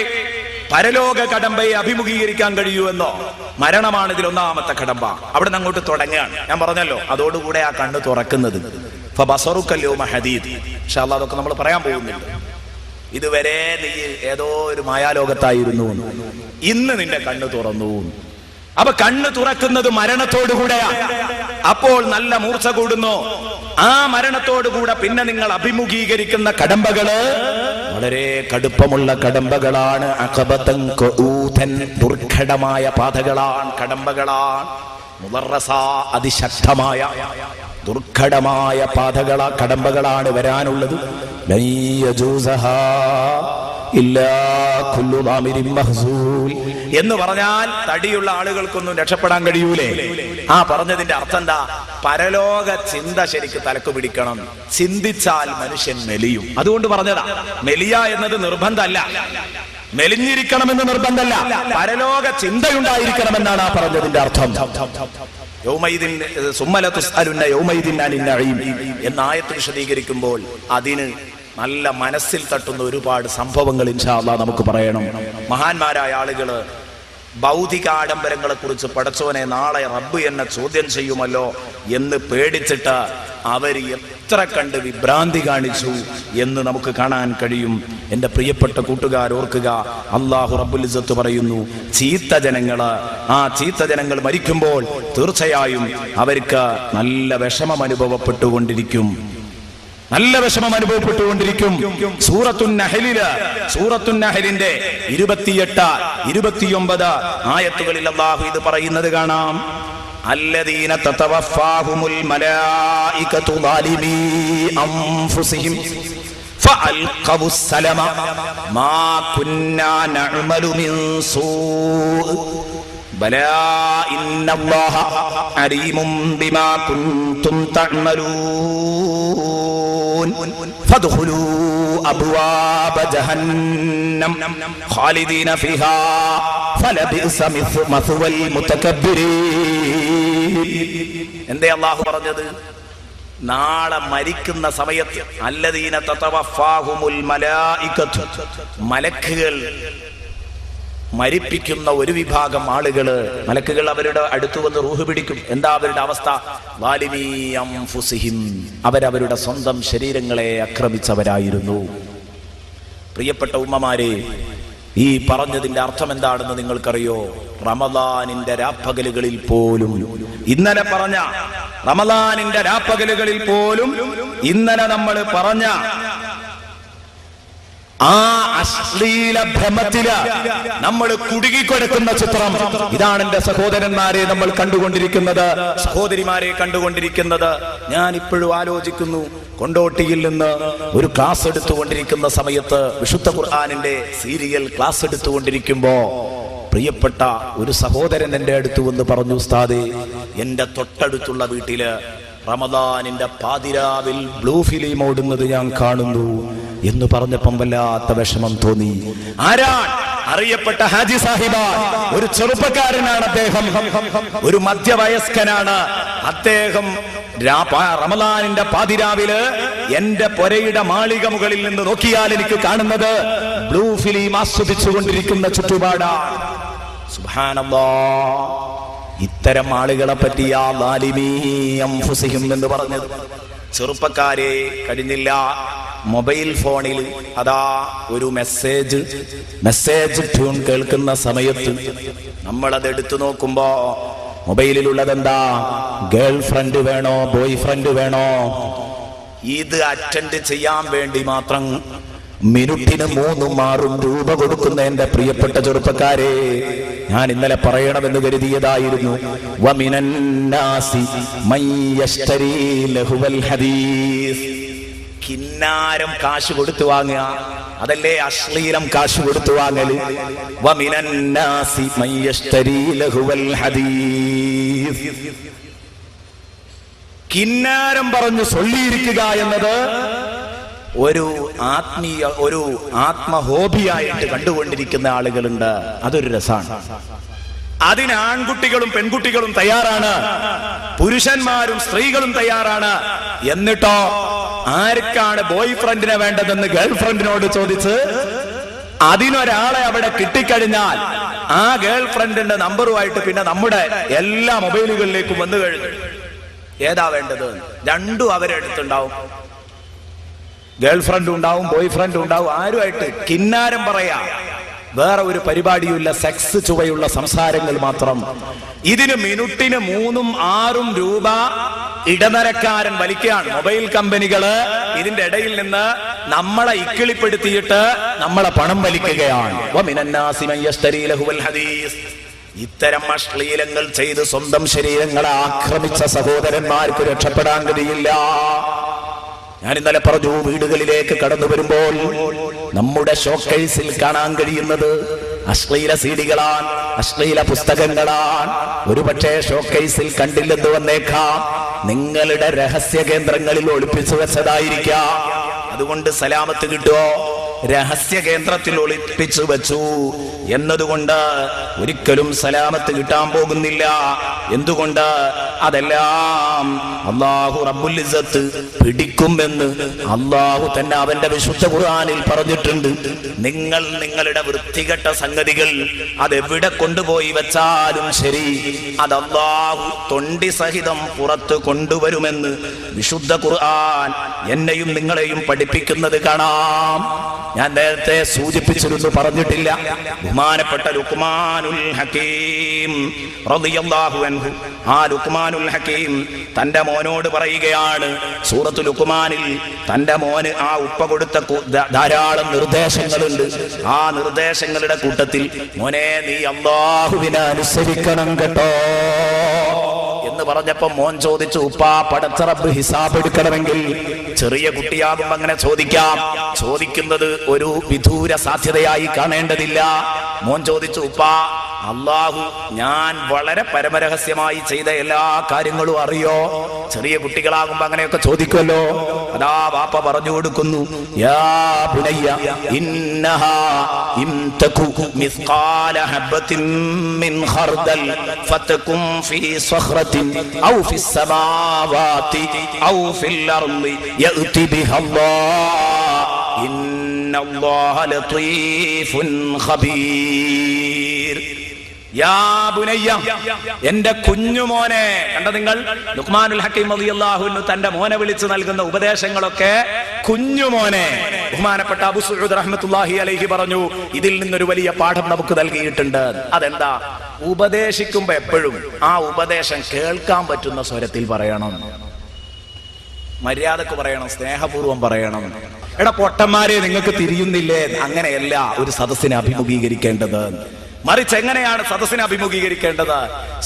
പരലോക കടമ്പയെ അഭിമുഖീകരിക്കാൻ കഴിയുമെന്നോ? മരണമാണ് ഇതിൽ ഒന്നാമത്തെ കടമ്പ. അവിടെ നിന്ന് അങ്ങോട്ട് തുടങ്ങുകയാണ്. ഞാൻ പറഞ്ഞല്ലോ, അതോടുകൂടെ ആ കണ്ണ് തുറക്കുന്നത്. പക്ഷെ അതൊക്കെ നമ്മൾ പറയാൻ പോകുന്നുണ്ട്. ഇതുവരെ നീ ഏതോ ഒരു മായാലോകത്തായിരുന്നു, ഇന്ന് നിന്റെ കണ്ണ് തുറന്നു. അപ്പൊ കണ്ണ് തുറക്കുന്നത് മരണത്തോടുകൂടെയാണ്. അപ്പോൾ നല്ല മൂർച്ച കൂടുന്നു. ആ മരണത്തോടുകൂടെ പിന്നെ നിങ്ങൾ അഭിമുഖീകരിക്കുന്ന കടമ്പകള് വളരെ കടുപ്പമുള്ള കടമ്പകളാണ്. അഖബതൻ കഊതൻ, ദുർഘടമായ പാതകളാണ്, കടമ്പകളാണ്. മുദറസ, അതിശക്തമായ ദുർഘടമായ പാതകളാ, കടമ്പകളാണ് വരാനുള്ളത്. ലൻ യജൂസഹാ ഇല്ലാ കുല്ലു ളാമിരിൻ മഖ്സൂൽ. എന്ന് പറഞ്ഞാൽ തടിയുള്ള ആളുകൾക്കൊന്നും രക്ഷപ്പെടാൻ കഴിയൂലേ? ആ പറഞ്ഞതിന്റെ അർത്ഥം എന്താ? പരലോക ചിന്ത ശരിക്ക് തലക്ക് പിടിക്കണം. ചിന്തിച്ചാൽ മനുഷ്യൻ മെലിയും. അതുകൊണ്ട് പറഞ്ഞതാ, മെലിയ എന്നത് നിർബന്ധമല്ല, മെലിഞ്ഞിരിക്കണമെന്ന് നിർബന്ധമല്ല, പരലോക ചിന്തയുണ്ടായിരിക്കണമെന്നാണ് ആ പറഞ്ഞതിന്റെ അർത്ഥം. യൗമൈദിൻ സുമ്മല തുസ്അലുന്ന യൗമൈദിൻ അനിൻ നഈം എന്ന ആയത്ത് വിശദീകരിക്കുമ്പോൾ അതിന് നല്ല മനസ്സിൽ തട്ടുന്ന ഒരുപാട് സംഭവങ്ങൾ ഇൻഷാ അല്ലാഹ് നമുക്ക് പറയണം. മഹാന്മാരായ ആളുകള് ഭൗതിക ആഡംബരങ്ങളെ കുറിച്ച് പടച്ചോനെ നാളെ റബ്ബ് എന്നെ ചോദ്യം ചെയ്യുമല്ലോ എന്ന് പേടിച്ചിട്ട് അവർ എത്ര കണ്ട് വിഭ്രാന്തി കാണിച്ചു എന്ന് നമുക്ക് കാണാൻ കഴിയും. എൻ്റെ പ്രിയപ്പെട്ട കൂട്ടുകാർ ഓർക്കുക, അല്ലാഹു റബ്ബുൽ ഇസ്സത്ത് പറയുന്നു, ചീത്ത ജനങ്ങൾ മരിക്കുമ്പോൾ തീർച്ചയായും അവർക്ക് നല്ല വിഷമം അനുഭവപ്പെട്ടുകൊണ്ടിരിക്കും. സൂറത്തുൻ നഹലിന്റെ 28, 29 ആയത്തുകളിൽ അല്ലാഹു ഇത് പറയുന്നത് കാണാം. അല്ലദീന തതവഫാഹുമുൽ മലായികതു ളാലിമീ അൻഫുസിഹിം ഫഅൽഖവുസ് സലമ മാ കുന്നാ നഅമലു മിൻ സൂഅ ബലാ ഇന്നല്ലാഹ അലീമും ബിമാ കുൻതും തഅമലൂൻ ഫദ്ഖുലൂ അബ്വാബ ജഹന്നം ഖാലിദീന ഫീഹാ ഫലബിഅസ മസ്വൽ മുതകബ്ബിരീൻ. എന്തേ അല്ലാഹു പറഞ്ഞത്? നാളെ മരിക്കുന്ന സമയത്ത് അല്ലദീന തതവഫാഹുമുൽ മലായികതു, മലക്കുകൾ മരിപ്പിക്കുന്ന ഒരു വിഭാഗം ആളുകള്, മലക്കുകൾ അവരുടെ അടുത്തു വന്ന് റൂഹ് പിടിക്കും. എന്താ അവരുടെ അവസ്ഥ? ളാലിമീ അൻഫുസിഹിം, അവരവരുടെ സ്വന്തം ശരീരങ്ങളെ ആക്രമിച്ചവരായിരുന്നു. പ്രിയപ്പെട്ട ഉമ്മമാരെ, ഈ പറഞ്ഞതിന്റെ അർത്ഥം എന്താണെന്ന് നിങ്ങൾക്കറിയോ? റമദാനിന്റെ രാപ്പകലുകളിൽ പോലും, ഇന്നലെ പറഞ്ഞ റമദാനിന്റെ രാപ്പകലുകളിൽ പോലും ഇന്നലെ നമ്മൾ പറഞ്ഞ ആ അശ്ലീല ഭ്രമത്തില് നമ്മൾ കുടുങ്ങിക്കൊടുക്കുന്ന ചിത്രം ഇതാണ്. എന്റെ സഹോദരന്മാരെ നമ്മൾ കണ്ടുകൊണ്ടിരിക്കുന്നത്, സഹോദരിമാരെ കണ്ടുകൊണ്ടിരിക്കുന്നത്. ഞാൻ ഇപ്പോഴും ആലോചിക്കുന്നു, കൊണ്ടോട്ടിയിൽ നിന്ന് ഒരു ക്ലാസ് എടുത്തുകൊണ്ടിരിക്കുന്ന സമയത്ത്, വിശുദ്ധ ഖുർആനിന്റെ സീരിയൽ ക്ലാസ് എടുത്തുകൊണ്ടിരിക്കുമ്പോ പ്രിയപ്പെട്ട ഒരു സഹോദരൻ എന്റെ അടുത്ത് വന്ന് പറഞ്ഞു, ഉസ്താദേ, എന്റെ തൊട്ടടുത്തുള്ള വീട്ടില് റമദാനിന്റെ പാതിരാവിൽ ബ്ലൂ ഫിലിം ഓടുന്നത് ഞാൻ കാണുന്നു എന്ന് പറഞ്ഞപ്പം വല്ലാത്ത വിഷമം തോന്നി. ആരാണ്? അറിയപ്പെട്ട ഹാജി സാഹിബ, ഒരു ചെറുപ്പക്കാരനാണ് അദ്ദേഹം, ഒരു മധ്യവയസ്കനാണ് അദ്ദേഹം. റമദാനിന്റെ പാതിരാവില് എന്റെ പൊരയുടെ മാളിക മുകളിൽ നിന്ന് നോക്കിയാൽ എനിക്ക് കാണുന്നത് ബ്ലൂ ഫിലിം ആസ്വദിച്ചുകൊണ്ടിരിക്കുന്ന ചുറ്റുപാടാണ്. സുബ്ഹാനല്ലാഹ്. ഇത്തരം ആളുകളെ പറ്റിയാ ളാലിമീ അൻഫുസിഹിം എന്ന് പറഞ്ഞത്. ചെറുപ്പക്കാരെ, കഴിഞ്ഞില്ല മൊബൈൽ ഫോണിൽ അതാ ഒരു മെസ്സേജ് ട്യൂൺ കേൾക്കുന്ന സമയത്ത് നമ്മളത് എടുത്തു നോക്കുമ്പോ മൊബൈലിലുള്ളതെന്താ? ഗേൾ ഫ്രണ്ട് വേണോ, ബോയ് ഫ്രണ്ട് വേണോ? ഇത് അറ്റൻഡ് ചെയ്യാൻ വേണ്ടി മാത്രം മിനിറ്റിന് 3-6 രൂപ കൊടുക്കുന്ന എന്റെ പ്രിയപ്പെട്ട ചെറുപ്പക്കാരെ, ഞാൻ ഇന്നലെ പറയണമെന്ന് കരുതിയതായിരുന്നു. വമിനന്നാസി മയ്യശ്തരീ ലഹുവൽ ഹദീസ്. കിന്നാരം കാശ് കൊടുത്തു വാങ്ങുക, അതല്ലേ അശ്ലീലം കാശ് കൊടുത്തു വാങ്ങല്. വമിനന്നാസി മയ്യശ്തരീ ലഹുവൽ ഹദീസ്. കിന്നാരം പറഞ്ഞു സൊല്ലിയിരിക്കുക എന്നത് ഒരു ആത്മഹോബിയായിട്ട് കണ്ടുകൊണ്ടിരിക്കുന്ന ആളുകളുണ്ട്. അതൊരു രസമാണ്. അതിന് ആൺകുട്ടികളും പെൺകുട്ടികളും തയ്യാറാണ്, പുരുഷന്മാരും സ്ത്രീകളും തയ്യാറാണ്. എന്നിട്ടോ ആർക്കാണ് ബോയ് ഫ്രണ്ടിനെ വേണ്ടതെന്ന് ഗേൾ ഫ്രണ്ടിനോട് ചോദിച്ച് അതിനൊരാളെ അവിടെ കിട്ടിക്കഴിഞ്ഞാൽ ആ ഗേൾ ഫ്രണ്ടിന്റെ നമ്പറുമായിട്ട് പിന്നെ നമ്മുടെ എല്ലാ മൊബൈലുകളിലേക്കും വന്നു കഴിഞ്ഞു. ഏതാ വേണ്ടത്? രണ്ടും അവരെടുത്തുണ്ടാവും. ഗേൾ ഫ്രണ്ട് ഉണ്ടാവും, ബോയ് ഫ്രണ്ട് ഉണ്ടാവും. ആരുമായിട്ട് കിന്നാരം പറയാ, വേറെ ഒരു പരിപാടിയുമില്ല, സെക്സ് ചുവയുള്ള സംസാരങ്ങൾ മാത്രം. ഇതിന് മിനിറ്റിന് 3-6 രൂപ ഇടനിലക്കാരൻ വലിക്കുകയാണ്. മൊബൈൽ കമ്പനികള് ഇതിന്റെ ഇടയിൽ നിന്ന് നമ്മളെ ഇക്കിളിപ്പെടുത്തിയിട്ട് നമ്മളെ പണം വലിക്കുകയാണ്. ഇത്തരം അശ്ലീലങ്ങൾ ചെയ്ത് സ്വന്തം ശരീരങ്ങളെ ആക്രമിച്ച സഹോദരന്മാർക്ക് രക്ഷപ്പെടാൻ കഴിയില്ല. ഞാൻ ഇന്നലെ പറഞ്ഞു, വീടുകളിലേക്ക് കടന്നു വരുമ്പോൾ നമ്മുടെ ഷോക്കേസിൽ കാണാൻ കഴിയുന്നത് അശ്ലീല സീഡികളാണ്, അശ്ലീല പുസ്തകങ്ങളാണ്. ഒരുപക്ഷെ ഷോക്കേസിൽ കണ്ടില്ലെന്ന് വന്നേക്കാം, നിങ്ങളുടെ രഹസ്യ കേന്ദ്രങ്ങളിൽ ഒളിപ്പിച്ചു വെച്ചതായിരിക്കാം. അതുകൊണ്ട് സലാമത്ത് കിട്ടുമോ? രഹസ്യ കേന്ദ്രത്തിൽ ഒളിപ്പിച്ചു വെച്ചു എന്നതുകൊണ്ട് ഒരിക്കലും സലാമത്ത് കിട്ടാൻ പോകുന്നില്ല. എന്തുകൊണ്ട്? അതെല്ലാം അല്ലാഹു റബ്ബുൽ ഇസ്സത്ത് പിടിക്കുമെന്ന് അല്ലാഹു തന്നെ അവന്റെ വിശുദ്ധ ഖുർആനിൽ പറഞ്ഞിട്ടുണ്ട്. നിങ്ങൾ നിങ്ങളുടെ വൃത്തികെട്ട സംഗതികൾ അതെവിടെ കൊണ്ടുപോയി വെച്ചാലും ശരി, അത് അല്ലാഹു തൊണ്ടി സഹിതം പുറത്ത് കൊണ്ടുവരുമെന്ന് വിശുദ്ധ ഖുർആൻ എന്നെയും നിങ്ങളെയും പഠിപ്പിക്കുന്നത് കാണാം. ഞാൻ നേരത്തെ സൂചിപ്പിച്ചിരുന്നു, പറഞ്ഞിട്ടില്ല. ബഹുമാനപ്പെട്ട ലുഖ്മാനുൽ ഹകീം റളിയല്ലാഹു അൻഹു, ആ ലുഖ്മാനുൽ ഹകീം തന്റെ മോനോട് പറയുകയാണ്. സൂറത്തു ലുഖ്മാനിൽ തന്റെ മോന് ആ ഉപ്പ കൊടുത്ത ധാരാളം നിർദ്ദേശങ്ങളുണ്ട്. ആ നിർദ്ദേശങ്ങളുടെ കൂട്ടത്തിൽ മോനെ നീ അല്ലാഹുവിനെ അനുസരിക്കണം കേട്ടോ എന്ന് പറഞ്ഞപ്പോ മോൻ ചോദിച്ചു, ഉപ്പാ പടച്ച റബ്ബ് ഹിസാബ് എടുക്കണമെങ്കിൽ ചെറിയ കുട്ടിയാകുമ്പോ അങ്ങനെ ചോദിക്കാം, ചോദിക്കുന്നത് ഒരു വിദൂര സാധ്യതയായി കാണേണ്ടതില്ല. മോൻ ചോദിച്ചു, ഉപ്പാ അല്ലാഹു ഞാൻ വളരെ പരമരഹസ്യമായി ചെയ്ത എല്ലാ കാര്യങ്ങളും അറിയോ? ചെറിയ കുട്ടികളാകുമ്പോ അങ്ങനെയൊക്കെ ചോദിക്കുമല്ലോ. അതാ വാപ്പ പറഞ്ഞു കൊടുക്കുന്നു, യാ ബുനയ്യ ഇന്നഹാ ഇൻ തകു മിസ്ഖാല ഹബ്ബത്തിൻ മിൻ ഖർദൽ ഫതകും ഫീ സഖറത്തിൻ ഔ ഫിസ് സമാവാതി ഔ ഫിൽ അർളി യഅതി ബിഹല്ലാഹ് ഇന്നല്ലാഹ ലതീഫുൻ ഖബീർ. യാ ബുനയ്യ, എന്റെ കുഞ്ഞുമോനെ. കണ്ട നിങ്ങൾ, ലുഖ്മാനുൽ ഹകീം റളിയല്ലാഹു അൻഹു തന്റെ മോനെ വിളിച്ചു നൽകുന്ന ഉപദേശങ്ങളൊക്കെ കുഞ്ഞുമോനെ. ബഹുമാനപ്പെട്ട അബൂ സഊദ് റഹ്മത്തുള്ളാഹി അലൈഹി പറഞ്ഞു, ഇതിൽ നിന്നൊരു വലിയ പാഠം നമുക്ക് നൽകിയിട്ടുണ്ട്. അതെന്താ? ഉപദേശിക്കുമ്പോ എപ്പോഴും ആ ഉപദേശം കേൾക്കാൻ പറ്റുന്ന സ്വരത്തിൽ പറയണം, മര്യാദക്ക് പറയണം, സ്നേഹപൂർവ്വം പറയണം. എടാ പൊട്ടന്മാരെ, നിങ്ങൾക്ക് തിരിയുന്നില്ലേ? അങ്ങനെയല്ല ഒരു സദസ്സിനെ അഭിമുഖീകരിക്കേണ്ടത്. മറിച്ച് എങ്ങനെയാണ് സദസ്സിനെ അഭിമുഖീകരിക്കേണ്ടത്?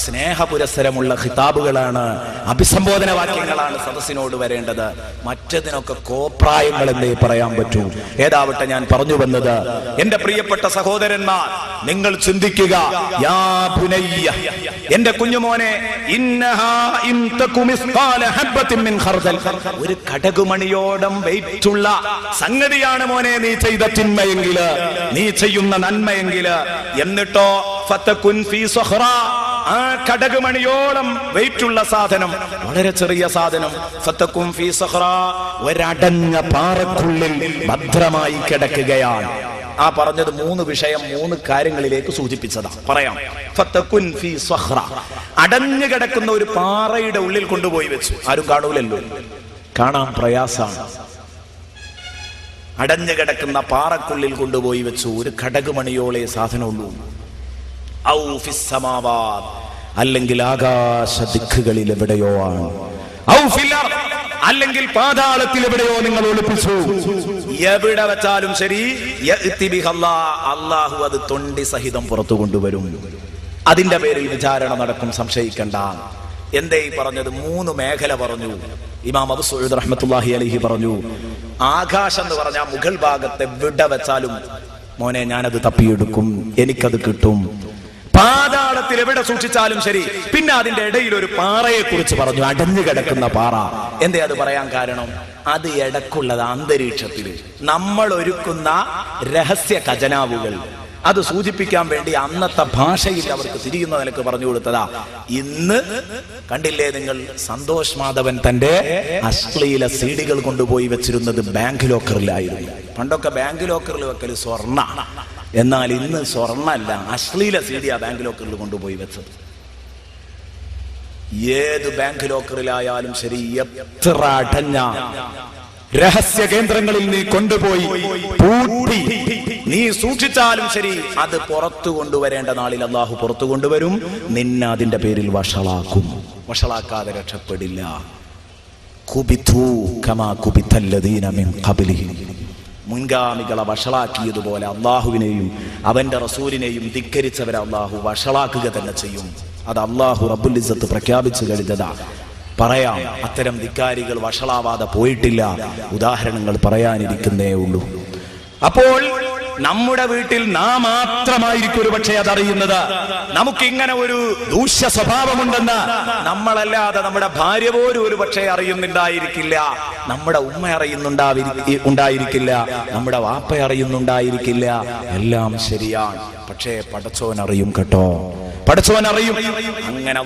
സ്നേഹപുരസ്സരമുള്ള ഖിതാബുകളാണ്, അഭിസംബോധന വാക്യങ്ങളാണ് സദസ്സിനോട് വരേണ്ടത്. മറ്റതിനൊക്കെ കോപ്രായങ്ങൾ എന്നേ പറയാൻ പറ്റൂ. ഏതാവട്ടെ, ഞാൻ പറഞ്ഞു വന്നത്, എന്റെ പ്രിയപ്പെട്ട സഹോദരന്മാർ, നിങ്ങൾ ചിന്തിക്കുക. യാ ബുനയ്യ, എന്റെ കുഞ്ഞുമോനെ, ഇന്നഹാ ഇൻ തകു മിസ്ഖാല ഹബ്ബത്തിൻ മിൻ ഖർദൽ, ഒരു കടകുമണിയോളം വെയിറ്റുള്ള സംഗതിയാണ് മോനെ നീ ചെയ്ത തിന്മയെങ്കില്, നീ ചെയ്യുന്ന നന്മയെങ്കില്. എന്നിട്ടോ ഫതകുൻ ഫീ സഖറ, ആ കടകുമണിയോളം വെയിറ്റുള്ള സാധനം, വളരെ ചെറിയ സാധനം, ഫതകുൻ ഫീ സഖറ, ഒരടഞ്ഞ പാറക്കുള്ളിൽ ഭദ്രമായി കിടക്കുകയാണ്. ആ പറഞ്ഞത് മൂന്ന് വിഷയം, മൂന്ന് കാര്യങ്ങളിലേക്ക് സൂചിപ്പിച്ചതാ. പറയാം. ഫതകുൻ ഫീ സഖറ, അടഞ്ഞു കിടക്കുന്ന ഒരു പാറയുടെ ഉള്ളിൽ കൊണ്ടുപോയി വെച്ചു. ആരും കാണൂലല്ലോ, കാണാൻ പ്രയാസാണ്. അടഞ്ഞു കിടക്കുന്ന പാറക്കുള്ളിൽ കൊണ്ടുപോയി വെച്ചു. ഒരു കടകുമണിയോളെ സാധനമുള്ളൂ. ഔ ഫിസ് സമാവാത്, അല്ലെങ്കിൽ ആകാശ ദിക്കുകളിൽ എവിടെയോ ആണ്. ഔ ഫിൽ അർദ്, അല്ലെങ്കിൽ പാതാളത്തിൽ എവിടെയോ നിങ്ങൾ ഒളിപ്പിച്ചു. എവിടെ വെച്ചാലും ശരി, യഅതി ബിഹല്ലാഹ്, അല്ലാഹു അത് തൊണ്ടി സഹിതം പുറത്തു കൊണ്ടുവരും. അതിന്റെ പേരിൽ വിചാരണ നടക്കും, സംശയിക്കണ്ട. എന്തേ പറഞ്ഞത്? മൂന്ന് മേഖല പറഞ്ഞു. ഇമാം അബൂ സഊദ് റഹ്മത്തുള്ളാഹി അലൈഹി പറഞ്ഞു, ആകാശം എന്ന് പറഞ്ഞാൽ മുകൾ ഭാഗത്തെ എവിടെ വെച്ചാലും മോനെ ഞാനത് തപ്പിയെടുക്കും, എനിക്കത് കിട്ടും. പാതാളത്തിൽ എവിടെ സൂക്ഷിച്ചാലും ശരി. പിന്നെ അതിന്റെ ഇടയിൽ ഒരു പാറയെ കുറിച്ച് പറഞ്ഞു, അടഞ്ഞു കിടക്കുന്ന പാറ. എന്തേ അത് പറയാൻ കാരണം? അത് ഇടക്കുള്ളത് അന്തരീക്ഷത്തില് നമ്മൾ ഒരുക്കുന്ന രഹസ്യ ഖജനാവുകൾ, അത് സൂചിപ്പിക്കാൻ വേണ്ടി അന്നത്തെ ഭാഷയിൽ അവർക്ക് തിരിയുന്ന നിലക്ക് പറഞ്ഞു കൊടുത്തതാ. ഇന്ന് കണ്ടില്ലേ നിങ്ങൾ, സന്തോഷ് മാധവൻ തന്റെ അശ്ലീല സീഡികൾ കൊണ്ടുപോയി വെച്ചിരുന്നത് ബാങ്ക് ലോക്കറിലായിരുന്നു. പണ്ടൊക്കെ ബാങ്ക് ലോക്കറിൽ വെക്കൽ സ്വർണ്ണ, എന്നാൽ ഇന്ന് സ്വർണ്ണല്ല, അശ്ലീല സീഡിയാ ബാങ്ക് ലോക്കറിൽ കൊണ്ടുപോയി വെച്ചത്. ഏത് ബാങ്ക് ലോക്കറിലായാലും ശരി, എത്ര അടഞ്ഞ രഹസ്യ കേന്ദ്രങ്ങളിൽ നീ കൊണ്ടുപോയി പൂട്ടി നീ സൂക്ഷിച്ചാലും ശരി, അത് പുറത്തു കൊണ്ടുവരേണ്ട നാളിൽ അല്ലാഹു പുറത്തു കൊണ്ടുവരും. നിന്നെ അതിന്റെ പേരിൽ വഷളാക്കും. വഷളാക്കാതെ രക്ഷപ്പെടില്ല. കുബിതു കമാ കുബിതല്ലദീന മിൻ ഖബ്ലിഹിം, മുൻഗാമികളെ വഷളാക്കിയതുപോലെ അള്ളാഹുവിനെയും അവന്റെ റസൂലിനെയും ധിക്കരിച്ചവരെ അള്ളാഹു വഷളാക്കുക തന്നെ ചെയ്യും. അത് അള്ളാഹു റബ്ബുൽ ഇസ്സത്ത് പ്രഖ്യാപിച്ചു കഴിഞ്ഞതാ. പറയാം, അത്തരം ധിക്കാരികൾ വഷളാവാതെ പോയിട്ടില്ല. ഉദാഹരണങ്ങൾ പറയാനിരിക്കുന്നേ ഉള്ളൂ. അപ്പോൾ നമ്മുടെ വീട്ടിൽ നാം മാത്രമായിരിക്കും ഒരു പക്ഷേ അതറിയുന്നത്. നമുക്ക് ഇങ്ങനെ ഒരു ദൂഷ്യ സ്വഭാവമുണ്ടെന്ന് നമ്മളല്ലാതെ നമ്മുടെ ഭാര്യ പോലും ഒരു പക്ഷേ അറിയുന്നുണ്ടായിരിക്കില്ല, നമ്മുടെ ഉമ്മ അറിയുന്നുണ്ടായിരിക്കില്ല, നമ്മുടെ വാപ്പ അറിയുന്നുണ്ടായിരിക്കില്ല. എല്ലാം ശരിയാണ്, പക്ഷേ പടച്ചോൻ അറിയും കേട്ടോ. പഠിച്ചവൻ അറിയും. അങ്ങനെ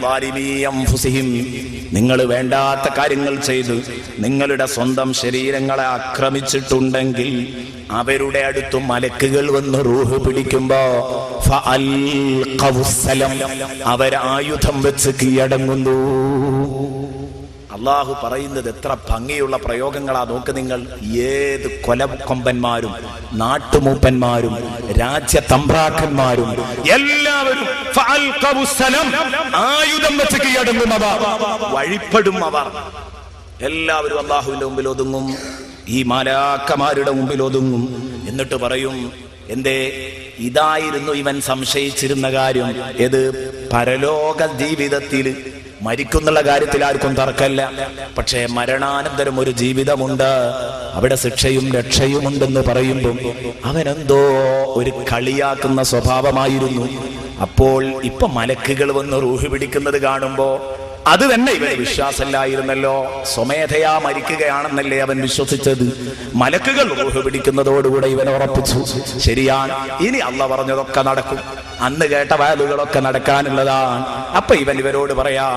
നിങ്ങൾ വേണ്ടാത്ത കാര്യങ്ങൾ ചെയ്ത് നിങ്ങളുടെ സ്വന്തം ശരീരങ്ങളെ ആക്രമിച്ചിട്ടുണ്ടെങ്കിൽ അവരുടെ അടുത്ത് മലക്കുകൾ വന്ന് റൂഹ് പിടിക്കുമ്പോ അവരായുധം വെച്ച് കീഴടങ്ങുന്നു. അള്ളാഹു പറയുന്നത് എത്ര ഭംഗിയുള്ള പ്രയോഗങ്ങളാ നോക്ക് നിങ്ങൾ. ഏത് കൊലക്കൊമ്പന്മാരും നാട്ടുമൂപ്പന്മാരും രാജ്യതമ്പ്രാക്കന്മാരും എല്ലാവരും ആയുധം വെച്ച് കീഴടങ്ങുന്നവർ, വഴിപ്പെടും അവർ. എല്ലാവരും അള്ളാഹുവിന്റെ മുമ്പിൽ ഒതുങ്ങും, ഈ മാലാക്കമാരുടെ മുമ്പിൽ ഒതുങ്ങും. എന്നിട്ട് പറയും, എന്തേ ഇതായിരുന്നു ഇവൻ സംശയിച്ചിരുന്ന കാര്യം. ഏത് പരലോക ജീവിതത്തിൽ മരിക്കുന്നുള്ള കാര്യത്തിൽ ആർക്കും തർക്കമില്ല. പക്ഷേ മരണാനന്തരം ഒരു ജീവിതമുണ്ട്, അവിടെ ശിക്ഷയും രക്ഷയുമുണ്ടെന്ന് പറയുമ്പോൾ അവനെന്തോ ഒരു കളിയാക്കുന്ന സ്വഭാവമായിരുന്നു. അപ്പോൾ ഇപ്പൊ മലക്കുകൾ വന്ന് റൂഹ് പിടിക്കുന്നത് കാണുമ്പോ അത് തന്നെ ഇവന് വിശ്വാസമില്ലായിരുന്നല്ലോ. സ്വമേധയാ മരിക്കുകയാണെന്നല്ലേ അവൻ വിശ്വസിച്ചത്. മലക്കുകൾ റൂഹ് പിടിക്കുന്നതോടുകൂടെ ഇവൻ ഉറപ്പിച്ചു, ശരിയാണ്, ഇനി അള്ളാഹ് പറഞ്ഞതൊക്കെ നടക്കും, അന്ന് കേട്ട വയലുകളൊക്കെ നടക്കാനുള്ളതാണ്. അപ്പൊ ഇവൻ ഇവരോട് പറയാ,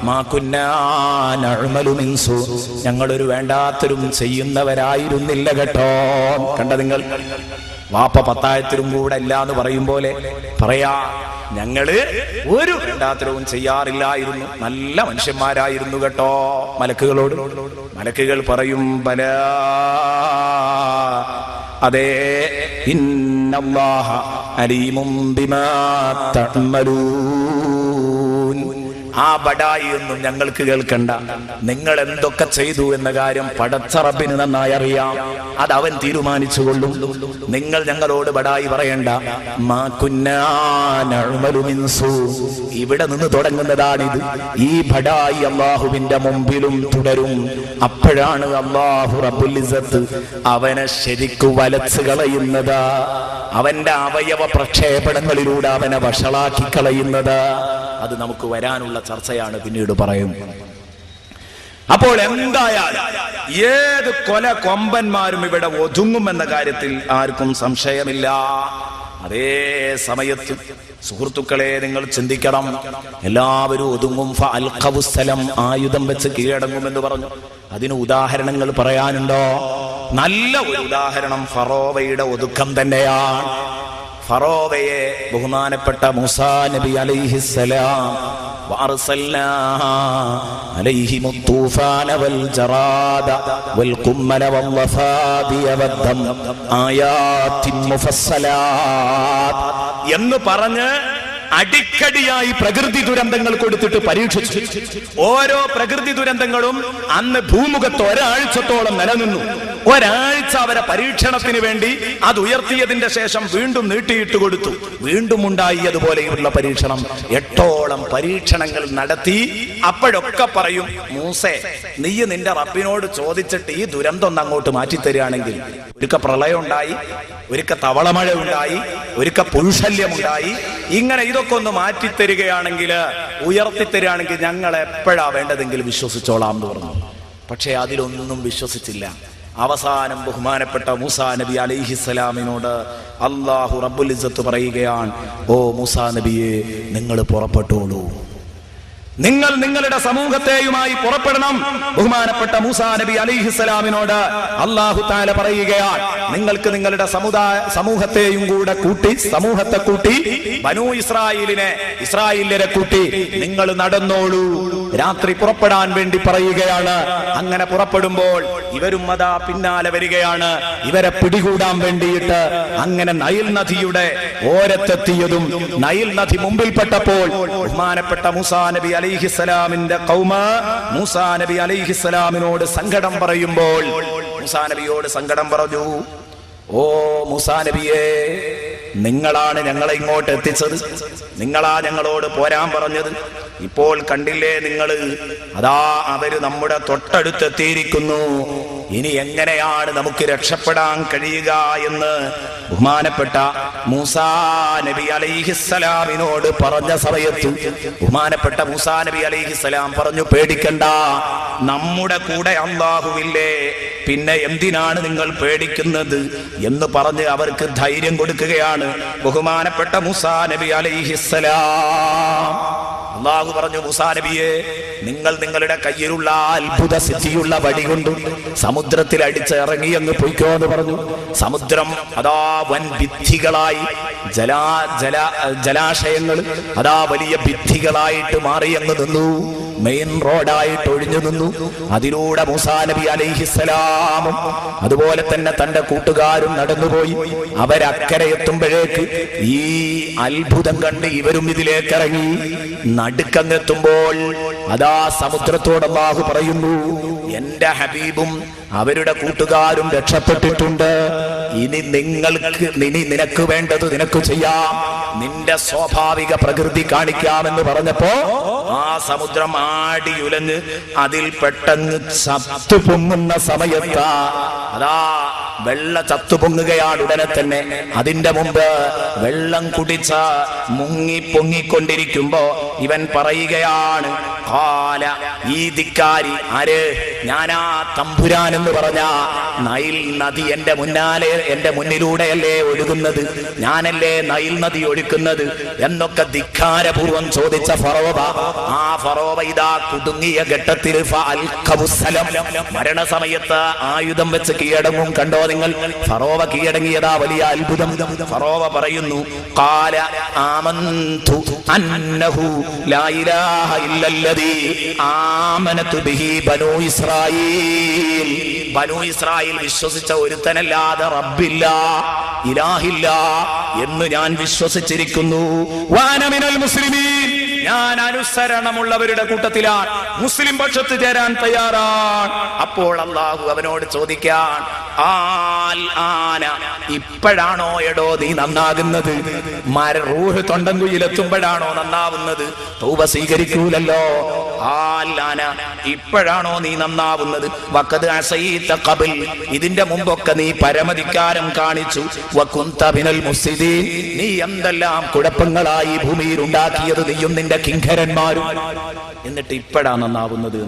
മാ കുന്നാ നഅ്മലു മിൻ സൂ, ഞങ്ങളൊരു വേണ്ടാത്തരും ചെയ്യുന്നവരായിരുന്നില്ല കേട്ടോ. കണ്ട നിങ്ങൾ, വാപ്പ പത്തായത്തിലും കൂടെ ഇല്ല എന്ന് പറയും പോലെ പറയാ, ഞങ്ങള് ഒരു വേണ്ടാത്തരവും ചെയ്യാറില്ലായിരുന്നു, നല്ല മനുഷ്യന്മാരായിരുന്നു കേട്ടോ. മലക്കുകളോട് മലക്കുകൾ പറയും, ബലാ, അതെ, ഇന്നല്ലാഹ അലീമും ബിമാ തഅമലൂൻ. ആ ബഡായി ഒന്നും ഞങ്ങൾക്ക് കേൾക്കണ്ട. നിങ്ങൾ എന്തൊക്കെ ചെയ്തു എന്ന കാര്യം പടച്ച റബ്ബിന് നന്നായി അറിയാം, അത് അവൻ തീരുമാനിച്ചുകൊള്ളും. നിങ്ങൾ ഞങ്ങളോട് ബഡായി പറയണ്ട. മാ കുന്നാ നഅ്മലു മിൻ സൂ, ഇവിടെ നിന്ന് തുടങ്ങുന്നതാണിത്. ഈ ബഡായി അല്ലാഹുവിന്റെ മുമ്പിലും തുടരും. അപ്പോഴാണ് അല്ലാഹു റബ്ബുൽ ഇസ്സത്ത് അവനെ ശരിക്കു വലച്ചു കളയുന്നത്, അവന്റെ അവയവ പ്രക്ഷേപണങ്ങളിലൂടെ അവനെ വഷളാക്കി കളയുന്നത്. അത് നമുക്ക് വരാനുള്ള ചർച്ചയാണ്, പിന്നീട് പറയും. അപ്പോൾ എന്തായാലും ഏത് കൊല കൊമ്പന്മാരും ഇവിടെ ഒതുങ്ങുമെന്ന കാര്യത്തിൽ ആർക്കും സംശയമില്ല. അതേ സമയത്ത് സുഹൃത്തുക്കളെ, നിങ്ങൾ ചിന്തിക്കണം, എല്ലാവരും ഒതുങ്ങും. ഫഅൽഖവുസ്സലം, ആയുധം വെച്ച് കീഴടങ്ങുമെന്ന് പറഞ്ഞു. അതിന് ഉദാഹരണങ്ങൾ പറയാനുണ്ടോ? നല്ല ഒരു ഉദാഹരണം ഫറോവയുടെ ഒതുക്കം തന്നെയാണ്. ഫറോവയെ ബഹുമാനപ്പെട്ട മൂസാ നബി അലൈഹിസ്സലാം വഅർസൽനാ അലൈഹിമു തൂഫാന വൽ ജറാദ വൽ ഖുമ്മല വൽ വഫാദിയ വദ്ദം ആയാതിൻ മുഫസ്സലാത്ത് എന്ന് പറഞ്ഞ് അടിക്കടിയായി പ്രകൃതി ദുരന്തങ്ങൾ കൊടുത്തിട്ട് പരീക്ഷിച്ചു. ഓരോ പ്രകൃതി ദുരന്തങ്ങളും അന്ന് ഭൂമുഖത്ത് ഒരാഴ്ചത്തോളം നിലനിന്നു. ഒരാഴ്ച അവരെ പരീക്ഷണത്തിന് വേണ്ടി അത് ഉയർത്തിയതിന്റെ ശേഷം വീണ്ടും നീട്ടിയിട്ട് കൊടുത്തു. വീണ്ടും ഉണ്ടായി അതുപോലെയുള്ള പരീക്ഷണം. 8ഓളം പരീക്ഷണങ്ങൾ നടത്തി. അപ്പോഴൊക്കെ പറയും, മൂസേ, നീ നിന്റെ റബ്ബിനോട് ചോദിച്ചിട്ട് ഈ ദുരന്തം ഒന്ന് അങ്ങോട്ട് മാറ്റിത്തരികയാണെങ്കിൽ, ഒരിക്കൽ പ്രളയം ഉണ്ടായി, ഒരിക്കൽ തവളമഴ ഉണ്ടായി, ഒരിക്കൽ പുഴുശല്യമുണ്ടായി, ഇങ്ങനെ ഇതൊക്കെ ഒന്ന് മാറ്റിത്തരികയാണെങ്കിൽ, ഉയർത്തിത്തരികയാണെങ്കിൽ ഞങ്ങൾ എപ്പോഴാ വേണ്ടതെങ്കിൽ വിശ്വസിച്ചോളാം എന്ന് പറഞ്ഞു. പക്ഷെ അതിലൊന്നും വിശ്വസിച്ചില്ല. അവസാനം ബഹുമാനപ്പെട്ട മൂസാ നബി അലൈഹിസ്സലാമിനോട് അല്ലാഹു റബ്ബുൽ ഇസ്സത്ത് പറയുകയാണ്, ഓ മൂസാ നബിയെ, നിങ്ങൾ പുറപ്പെട്ടോളൂ, നിങ്ങൾ നിങ്ങളുടെ സമൂഹത്തെയുമായി പുറപ്പെടണം. ബഹുമാനപ്പെട്ട മൂസാ നബി അലൈഹിസ്സലാമിനോട് അല്ലാഹു തആല പറയുകയാണ്, നിങ്ങൾക്ക് നിങ്ങളുടെ സമൂഹത്തെയും കൂടെ കൂട്ടി, സമൂഹത്തെ കൂട്ടി, ബനൂ ഇസ്രായേലിനെ കൂട്ടി നിങ്ങൾ നടന്നോളൂ. രാത്രി പുറപ്പെടാൻ വേണ്ടി പറയുകയാണ്. അങ്ങനെ പുറപ്പെടുമ്പോൾ ഇവരും അതാ പിന്നാലെ വരികയാണ്, ഇവരെ പിടികൂടാൻ വേണ്ടിയിട്ട്. അങ്ങനെ നൈൽ നദിയുടെ ഓരത്തെത്തിയതും നൈൽ നദി മുമ്പിൽപ്പെട്ടപ്പോൾ ബഹുമാനപ്പെട്ട മൂസാ നബി അലൈഹിസ്സലാമിന്റെ ഖൗമ മൂസാ നബി അലൈഹിസ്സലാമിനോട് സങ്കടം പറയുമ്പോൾ മൂസാ നബിയോട് സങ്കടം പറഞ്ഞു, ഓ മൂസാ നബിയേ, നിങ്ങളാണ് ഞങ്ങളെ ഇങ്ങോട്ട് എത്തിച്ചത്, നിങ്ങളാ ഞങ്ങളോട് പോരാൻ പറഞ്ഞത്. ഇപ്പോൾ കണ്ടില്ലേ നിങ്ങൾ, അതാ അവര് നമ്മുടെ തൊട്ടടുത്തെത്തിയിരിക്കുന്നു. ഇനി എങ്ങനെയാണ് നമുക്ക് രക്ഷപ്പെടാൻ കഴിയുക എന്ന് ബഹുമാനപ്പെട്ട മൂസാ നബി അലൈഹിസ്സലാമിനോട് പറഞ്ഞ സമയത്ത് ബഹുമാനപ്പെട്ട മൂസാ നബി അലൈഹിസ്സലാം പറഞ്ഞു, പേടിക്കണ്ട, നമ്മുടെ കൂടെ അല്ലാഹുവില്ലേ, പിന്നെ എന്തിനാണ് നിങ്ങൾ പേടിക്കുന്നത് എന്ന് പറഞ്ഞ് അവർക്ക് ധൈര്യം കൊടുക്കുകയാണ് ബഹുമാനപ്പെട്ട മൂസാ നബി അലൈഹിസ്സലാം. അല്ലാഹു പറഞ്ഞു, മൂസാ നബിയെ, നിങ്ങൾ നിങ്ങളുടെ കയ്യിലുള്ള അത്ഭുത സിദ്ധിയുള്ള വടി കൊണ്ട് സമുദ്രത്തിൽ അടിച്ചിറങ്ങി അങ്ങ് പൊയ്ക്കോ എന്ന് പറഞ്ഞു. സമുദ്രം അതാ വൻ ഭിത്തികളായി, ജലാശയങ്ങൾ അതാ വലിയ ഭിത്തികളായിട്ട് മാറി അങ്ങ് നിന്നു, മെയിൻ റോഡായിട്ട് ഒഴിഞ്ഞു നിന്നു. അതിലൂടെ മൂസാ നബി അലൈഹിസ്സലാമും അതുപോലെ തന്നെ തന്റെ കൂട്ടുകാരും നടന്നുപോയി. അവരക്കരെ എത്തുമ്പോഴേക്ക് ഈ അത്ഭുതം കണ്ട് ഇവരും ഇതിലേക്ക് ഇറങ്ങി. നടുക്കങ്ങെത്തുമ്പോൾ അതാ സമുദ്രത്തോട് അല്ലാഹു പറയുന്നു, എന്റെ ഹബീബും അവരുടെ കൂട്ടുകാരും രക്ഷപ്പെട്ടിട്ടുണ്ട്. ഇനി നിനക്ക് വേണ്ടത് നിനക്ക് ചെയ്യാം, നിന്റെ സ്വാഭാവിക പ്രകൃതി കാണിക്കാമെന്ന് പറഞ്ഞപ്പോ ആ സമുദ്രം ആടിയുലഞ്ഞ് അതിൽ പെട്ടെന്ന് ചത്തു പൊങ്ങുന്ന സമയത്ത് അതാ വെള്ള ചത്തു പൊങ്ങുകയാണ് ഉടനെ തന്നെ. അതിന്റെ മുമ്പ് വെള്ളം കുടിച്ച മുങ്ങി പൊങ്ങിക്കൊണ്ടിരിക്കുമ്പോ ഇവൻ പറയുകയാണ്, കാല, ഈ ധിക്കാരി ആര്? ഞാനാ തമ്പുരാൻ എന്ന് പറഞ്ഞ നൈൽ നദി എന്റെ മുന്നിലൂടെയല്ലേ ഒഴുകുന്നത്, ഞാനല്ലേ നൈൽ നദി ഒഴുക്കുന്നത് എന്നൊക്കെ ധിക്കാരപൂർവം ചോദിച്ച ഫറോവ. ആ ഫറോവ ഇതാ കുടുങ്ങിയ ഘട്ടത്തിൽ മരണസമയത്ത് ആയുധം വെച്ച് കീഴടങ്ങും. കണ്ടോ നിങ്ങൾ, ഫറോവ കീഴടങ്ങിയതാ വലിയ അത്ഭുതം. ഫറോവ പറയുന്നു, ഖാല ആമന്തു അന്നഹു ലാ ഇലാഹ ഇല്ലല്ലദീ ആമനതു ബിഹി ബനൂ ഇസ്രായീൽ. ബനൂ ഇസ്രായേൽ വിശ്വസിച്ച ഒരുത്തനല്ലാതെ റബ്ബില്ല, ഇലാഹില്ല എന്ന് ഞാൻ വിശ്വസിച്ചിരിക്കുന്നു. വഅന മിനൽ മുസ്ലിമീൻ, ഞാൻ അനുസരണമുള്ളവരുടെ കൂട്ടത്തിലാണ്, മുസ്ലിം പക്ഷത്ത് ചേരാൻ തയ്യാറാണ്. അപ്പോൾ അല്ലാഹു അവനോട് ചോദിക്കാൻ, ഇപ്പോഴാണോ എടോ നീ നന്നാകുന്നത്? റൂഹ് തൊണ്ടൻകുയിലെത്തുമ്പോഴാണോ നന്നാവുന്നത്? തൗബ സ്വീകരിക്കൂലല്ലോ. ഇപ്പോഴാണോ നീ നന്നാവുന്നത്? വഖദ് അസൈത ഖബൽ, ഇതിന്റെ മുമ്പൊക്കെ നീ പരമധികാരം കാണിച്ചു. വകുന്ത മിനൽ മുഫ്സിദീൻ, നീ എന്തെല്ലാം കുഴപ്പങ്ങളായി ഭൂമിയിൽ ഉണ്ടാക്കിയത് നീയും നിന്റെ കിങ്കരന്മാരും. എന്നിട്ട് ഇപ്പോഴാ നന്നാവുന്നത്.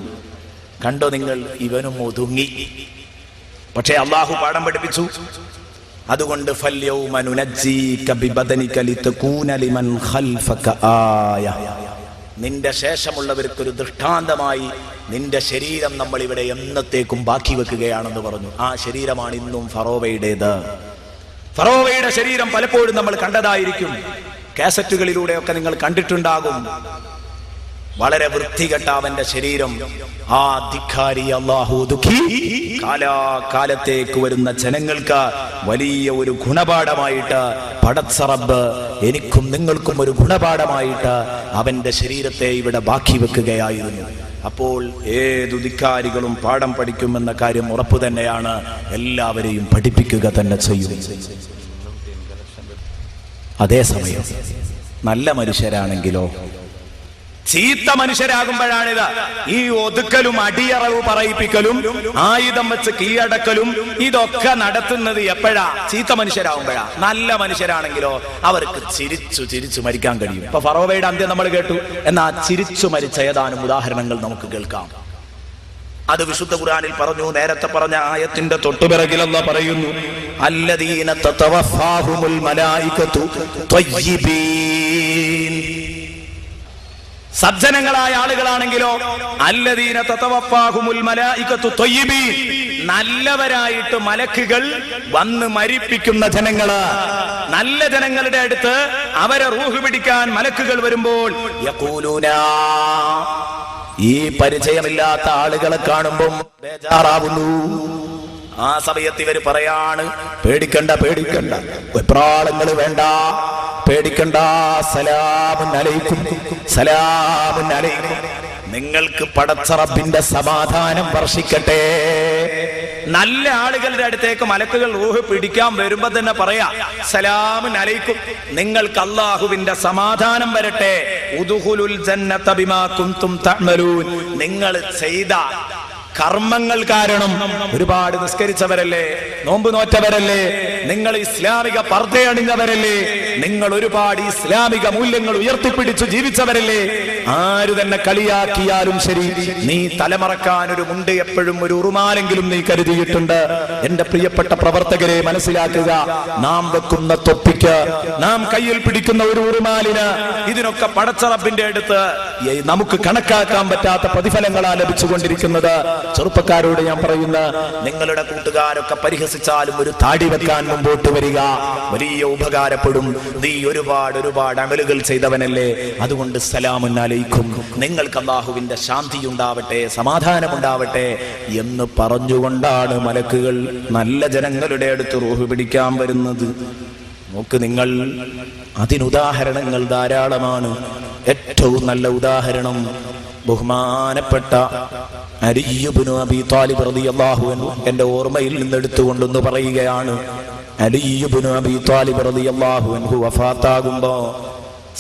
കണ്ടോ നിങ്ങൾ, ഇവനും ഒതുങ്ങി. പക്ഷേ അല്ലാഹു പാഠം പഠിപ്പിച്ചു. അതുകൊണ്ട് ഫൽയൗമ നുനജ്ജീക ബിബദനിക ലിതകൂന ലിമൻ ഖൽഫക ആയ, നിന്റെ ശേഷമുള്ളവർക്കൊരു ദൃഷ്ടാന്തമായി നിന്റെ ശരീരം നമ്മൾ ഇവിടെ എന്നത്തേക്കും ബാക്കി വെക്കുകയാണെന്ന് പറഞ്ഞു. ആ ശരീരമാണ് ഇന്നും ഫറോവയുടേത്. ഫറോവയുടെ ശരീരം പലപ്പോഴും നമ്മൾ കണ്ടതായിരിക്കും, കാസറ്റുകളിലൂടെയൊക്കെ നിങ്ങൾ കണ്ടിട്ടുണ്ടാകും. വളരെ വൃത്തികെട്ട അവന്റെ ശരീരം. ആ ധിക്കാരി അല്ലാഹു ഒതുക്കി. കാലാകാലത്തേക്ക് വരുന്ന ജനങ്ങൾക്ക് വലിയ ഒരു ഗുണപാഠമായിട്ട് പടച്ച റബ്ബ് എനിക്കും നിങ്ങൾക്കും ഒരു ഗുണപാഠമായിട്ട് അവന്റെ ശരീരത്തെ ഇവിടെ ബാക്കി വെക്കുകയായിരുന്നു. അപ്പോൾ ഏതു ധിക്കാരികളും പാഠം പഠിക്കുമെന്ന കാര്യം ഉറപ്പു തന്നെയാണ്. എല്ലാവരെയും പഠിപ്പിക്കുക തന്നെ ചെയ്യും. അതേസമയം നല്ല മനുഷ്യരാണെങ്കിലോ, ചീത്ത മനുഷ്യരാകുമ്പോഴാണിത് ഈ ഒതുക്കലും അടിയറവ് പറയിപ്പിക്കലും ആയുധം വെച്ച് കീഴടക്കലും ഇതൊക്കെ നടത്തുന്നത് എപ്പോഴാ? ചീത്ത മനുഷ്യരാകുമ്പോഴാ. നല്ല മനുഷ്യരാണെങ്കിലോ അവർക്ക് ചിരിച്ചു മരിക്കാൻ കഴിയും. ഇപ്പൊ ഫറോവയുടെ അന്ത്യം നമ്മൾ കേട്ടു. എന്നാൽ ചിരിച്ചു മരിച്ച ഏതാനും ഉദാഹരണങ്ങൾ നമുക്ക് കേൾക്കാം. അത് വിശുദ്ധ ഖുർആനിൽ പറഞ്ഞു. നേരത്തെ പറഞ്ഞ ആയത്തിന്റെ തൊട്ടുപിറകിൽ അല്ലാഹു പറയുന്നു, അല്ലദീന തതവഫാഹുമുൽ മലായികതു ത്വയ്യിബീൻ. സജ്ജനങ്ങളായ ആളുകളാണെങ്കിലോ അല്ലദീന തതവഫാഹുമുൽ മലായികതു ത്വയ്യിബീൻ, നല്ലവരായിട്ട് മലക്കുകൾ വന്ന് മരിപ്പിക്കുന്ന ജനങ്ങള്. നല്ല ജനങ്ങളുടെ അടുത്ത് അവരെ റൂഹ് പിടിക്കാൻ മലക്കുകൾ വരുമ്പോൾ യഖൂലൂന, ഈ പരിചയമില്ലാത്ത ആളുകളെ കാണുമ്പോൾ ബേജാറാവുന്നു. ആ സമയത്ത് ഇവർ പറയാണ്, പേടിക്കണ്ട വെപ്രാളങ്ങൾ വേണ്ട, പേടിക്കണ്ട, സലാമുൻ അലൈക്കും, സലാമുൻ അലൈക്കും, നിങ്ങൾക്ക് പടച്ച റബ്ബിന്റെ സമാധാനം വർഷിക്കട്ടെ. നല്ല ആളുകളുടെ അടുത്തേക്ക് മലക്കുകൾ റൂഹ് പിടിക്കാൻ വരുമ്പോ തന്നെ പറയാ, സലാമുൻ അലൈക്കും, നിങ്ങൾക്ക് അല്ലാഹുവിന്റെ സമാധാനം വരട്ടെ. ഉദ്ഖുലുൽ ജന്നത ബിമാ കുൻതും തഅമലൂൻ, നിങ്ങൾ ചെയ്ത കർമ്മങ്ങൾ കാരണം. ഒരുപാട് നിസ്കരിച്ചവരല്ലേ, നോമ്പ് നോറ്റവരല്ലേ, നിങ്ങൾ ഇസ്ലാമിക പർദ്ദയണിഞ്ഞവരല്ലേ, നിങ്ങൾ ഒരുപാട് ഇസ്ലാമിക മൂല്യങ്ങൾ ഉയർത്തിപ്പിടിച്ചു ജീവിച്ചവരല്ലേ. ആര് തന്നെ കളിയാക്കിയാലും ശരി, നീ തലമറക്കാൻ ഒരു മുണ്ട്, എപ്പോഴും ഒരു ഉറുമാലെങ്കിലും നീ കരുതിയിട്ടുണ്ട്. എന്റെ പ്രിയപ്പെട്ട പ്രവർത്തകരെ, മനസ്സിലാക്കുക, നാം വെക്കുന്ന തൊപ്പിക്ക്, നാം കയ്യിൽ പിടിക്കുന്ന ഒരു ഉറുമാലിന്, ഇതിനൊക്കെ പടച്ച റബ്ബിന്റെ അടുത്ത് നമുക്ക് കണക്കാക്കാൻ പറ്റാത്ത പ്രതിഫലങ്ങളാ ലഭിച്ചുകൊണ്ടിരിക്കുന്നത്. ചെറുപ്പക്കാരോട് ഞാൻ പറയുന്ന, നിങ്ങളുടെ കൂട്ടുകാരൊക്കെ പരിഹസിച്ചാലും ഒരു താടി വെക്കാൻ മുമ്പോട്ട് വരിക, വലിയ ഉപകാരപ്പെടും. നീ ഒരുപാട് അമലുകൾ ചെയ്തവനല്ലേ, അതുകൊണ്ട് സലാമുൻ അലൈക്കും, നിങ്ങൾക്ക് അല്ലാഹുവിന്റെ ശാന്തി ഉണ്ടാവട്ടെ, സമാധാനം ഉണ്ടാവട്ടെ എന്ന് പറഞ്ഞുകൊണ്ടാണ് മലക്കുകൾ നല്ല ജനങ്ങളുടെ അടുത്ത് റൂഹ് പിടിക്കാൻ വരുന്നത്. നോക്ക് നിങ്ങൾ, അതിനുദാഹരണങ്ങൾ ധാരാളമാണ്. ഏറ്റവും നല്ല ഉദാഹരണം ബഹുമാനപ്പെട്ട അലി ഇബ്നു അബീ ത്വാലിബ് റളിയല്ലാഹു അൻഹു എന്റെ ഓർമ്മയിൽ നിന്ന് എടുത്തുകൊണ്ടെന്ന് പറയുകയാണ്. അലി ഇബ്നു അബീ ത്വാലിബ് റളിയല്ലാഹു അൻഹു വഫാത്താകുമ്പോ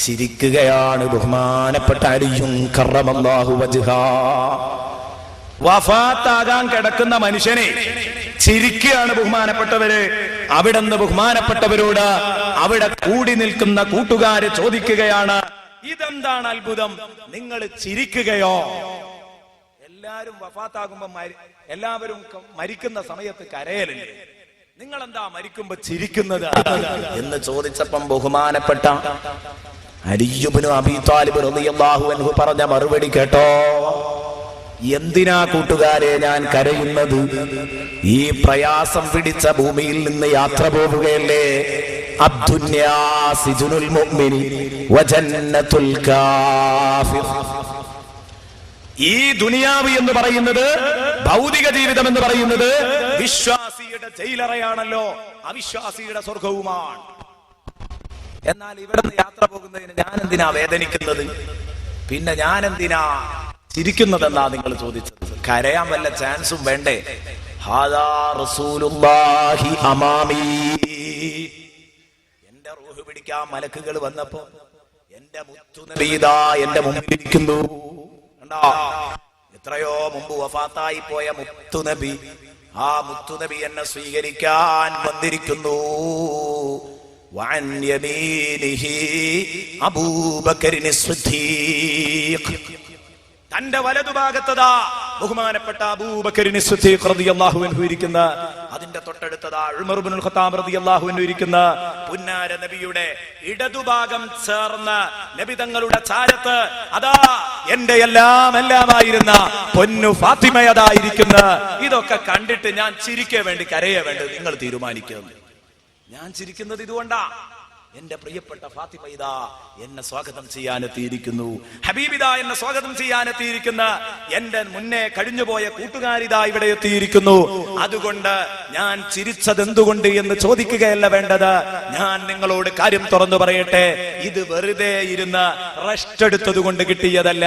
ചിരിക്കുകയാണ് ബഹുമാനപ്പെട്ട അലിയും കറമല്ലാഹു വജ്ഹാ. വഫാത്താകാൻ കിടക്കുന്ന മനുഷ്യനെ ചിരിക്കുകയാണ് ബഹുമാനപ്പെട്ടവര്. അവിടുന്ന് ബഹുമാനപ്പെട്ടവരോട് അവിടെ കൂടി നിൽക്കുന്ന കൂട്ടുകാര് ചോദിക്കുകയാണ്, ഇതെന്താണ് അത്ഭുതം, നിങ്ങൾ ചിരിക്കുകയോ? എല്ലാരും വഫാത്താകുമ്പോ എല്ലാവരും മരിക്കുന്ന സമയത്ത് കരയലില്ലേ, നിങ്ങൾ എന്താ മരിക്കുമ്പോ ചിരിക്കുന്നത് എന്ന് ചോദിച്ചപ്പം ബഹുമാനപ്പെട്ട അലി ഇബ്നു അബീ ത്വാലിബ് റളിയല്ലാഹു അൻഹു പറഞ്ഞ മറുപടി കേട്ടോ. എന്തിനാ കൂട്ടുകാരെ ഞാൻ കരയുന്നത്? ഈ പ്രയാസം പിടിച്ച ഭൂമിയിൽ നിന്ന് യാത്ര പോവുകയല്ലേ. അദ്ദുന്യാ സിജുനുൽ മുഅ്മിനി വജന്നത്തുൽ കാഫിർ. ഈ ദുനിയാവ് എന്ന് പറയുന്നത്, ഭൗതിക ജീവിതം എന്ന് പറയുന്നത് വിശ്വാസിയുടെ ജയിലറയാണല്ലോ, അവിശ്വാസിയുടെ സ്വർഗവുമാണ്. എന്നാൽ ഇവിടെ നിന്ന് യാത്ര പോകുന്നതിന് ഞാൻ എന്തിനാ വേദനിക്കുന്നത്, പിന്നെ ഞാൻ എന്തിനാ ചിരിക്കുന്നതെന്നാ നിങ്ങൾ ചോദിച്ചത്. കരയാൻ വല്ല ചാൻസും വേണ്ടേ? ഹാദാ റസൂലുള്ളാഹി അമാമി. എന്റെ റൂഹ് പിടിക്കാൻ മലക്കുകൾ വന്നപ്പോ എന്റെ മുത്തുനബിദാ എന്റെ മുമ്പിലിരിക്കുന്നു. കണ്ടോ, എത്രയോ മുമ്പ് വഫാത്തായി പോയ മുത്തുനബി, ആ മുത്തുനബി എന്നെ സ്വീകരിക്കാൻ വന്നിരിക്കുന്നു. വഅൻ യമീനിഹി അബൂബക്കറിൻ സിദ്ദീഖ്. തന്റെ വലതുഭാഗത്തതാ ബഹുമാനപ്പെട്ട അബൂബക്കറിൻ സിദ്ദീഖ് റളിയല്ലാഹു അൻഹു ഇരിക്കുന്ന, അതിന്റെ തൊട്ടടുത്തതാ ഉമർ ഇബ്നുൽ ഖത്താബ് റളിയല്ലാഹു അൻഹു ഇരിക്കുന്ന. പുന്നാര നബിയുടെ ഇടതുഭാഗം ചേർന്ന് നബി തങ്ങളുടെ ചാരത്ത് അതാ എന്റെ എല്ലാമായിരുന്ന പൊന്നു ഫാത്തിമയതായിരിക്കുന്ന. ഇതൊക്കെ കണ്ടിട്ട് ഞാൻ ചിരിക്കേ വേണ്ടി കരയേ വേണ്ടി നിങ്ങൾ തീരുമാനിക്കുന്നു. ഞാൻ ചിരിക്കുന്നത് ഇതുകൊണ്ടാ, എന്റെ പ്രിയപ്പെട്ട ഫാത്തിമ ഇതാ എന്നെ സ്വാഗതം ചെയ്യാനെത്തിയിരിക്കുന്നു, ഹബീബിദാ എന്നെ സ്വാഗതം ചെയ്യാനെത്തിയിരിക്കുന്ന, എന്റെ മുന്നേ കഴിഞ്ഞുപോയ കൂട്ടുകാരിതാ ഇവിടെ എത്തിയിരിക്കുന്നു. അതുകൊണ്ട് ഞാൻ ചിരിച്ചത് എന്തുകൊണ്ട് എന്ന് ചോദിക്കുകയല്ല വേണ്ടത്. ഞാൻ നിങ്ങളോട് കാര്യം തുറന്നു പറയട്ടെ, ഇത് വെറുതെ ഇരുന്ന് റെസ്റ്റ് എടുത്തത് കൊണ്ട് കിട്ടിയതല്ല,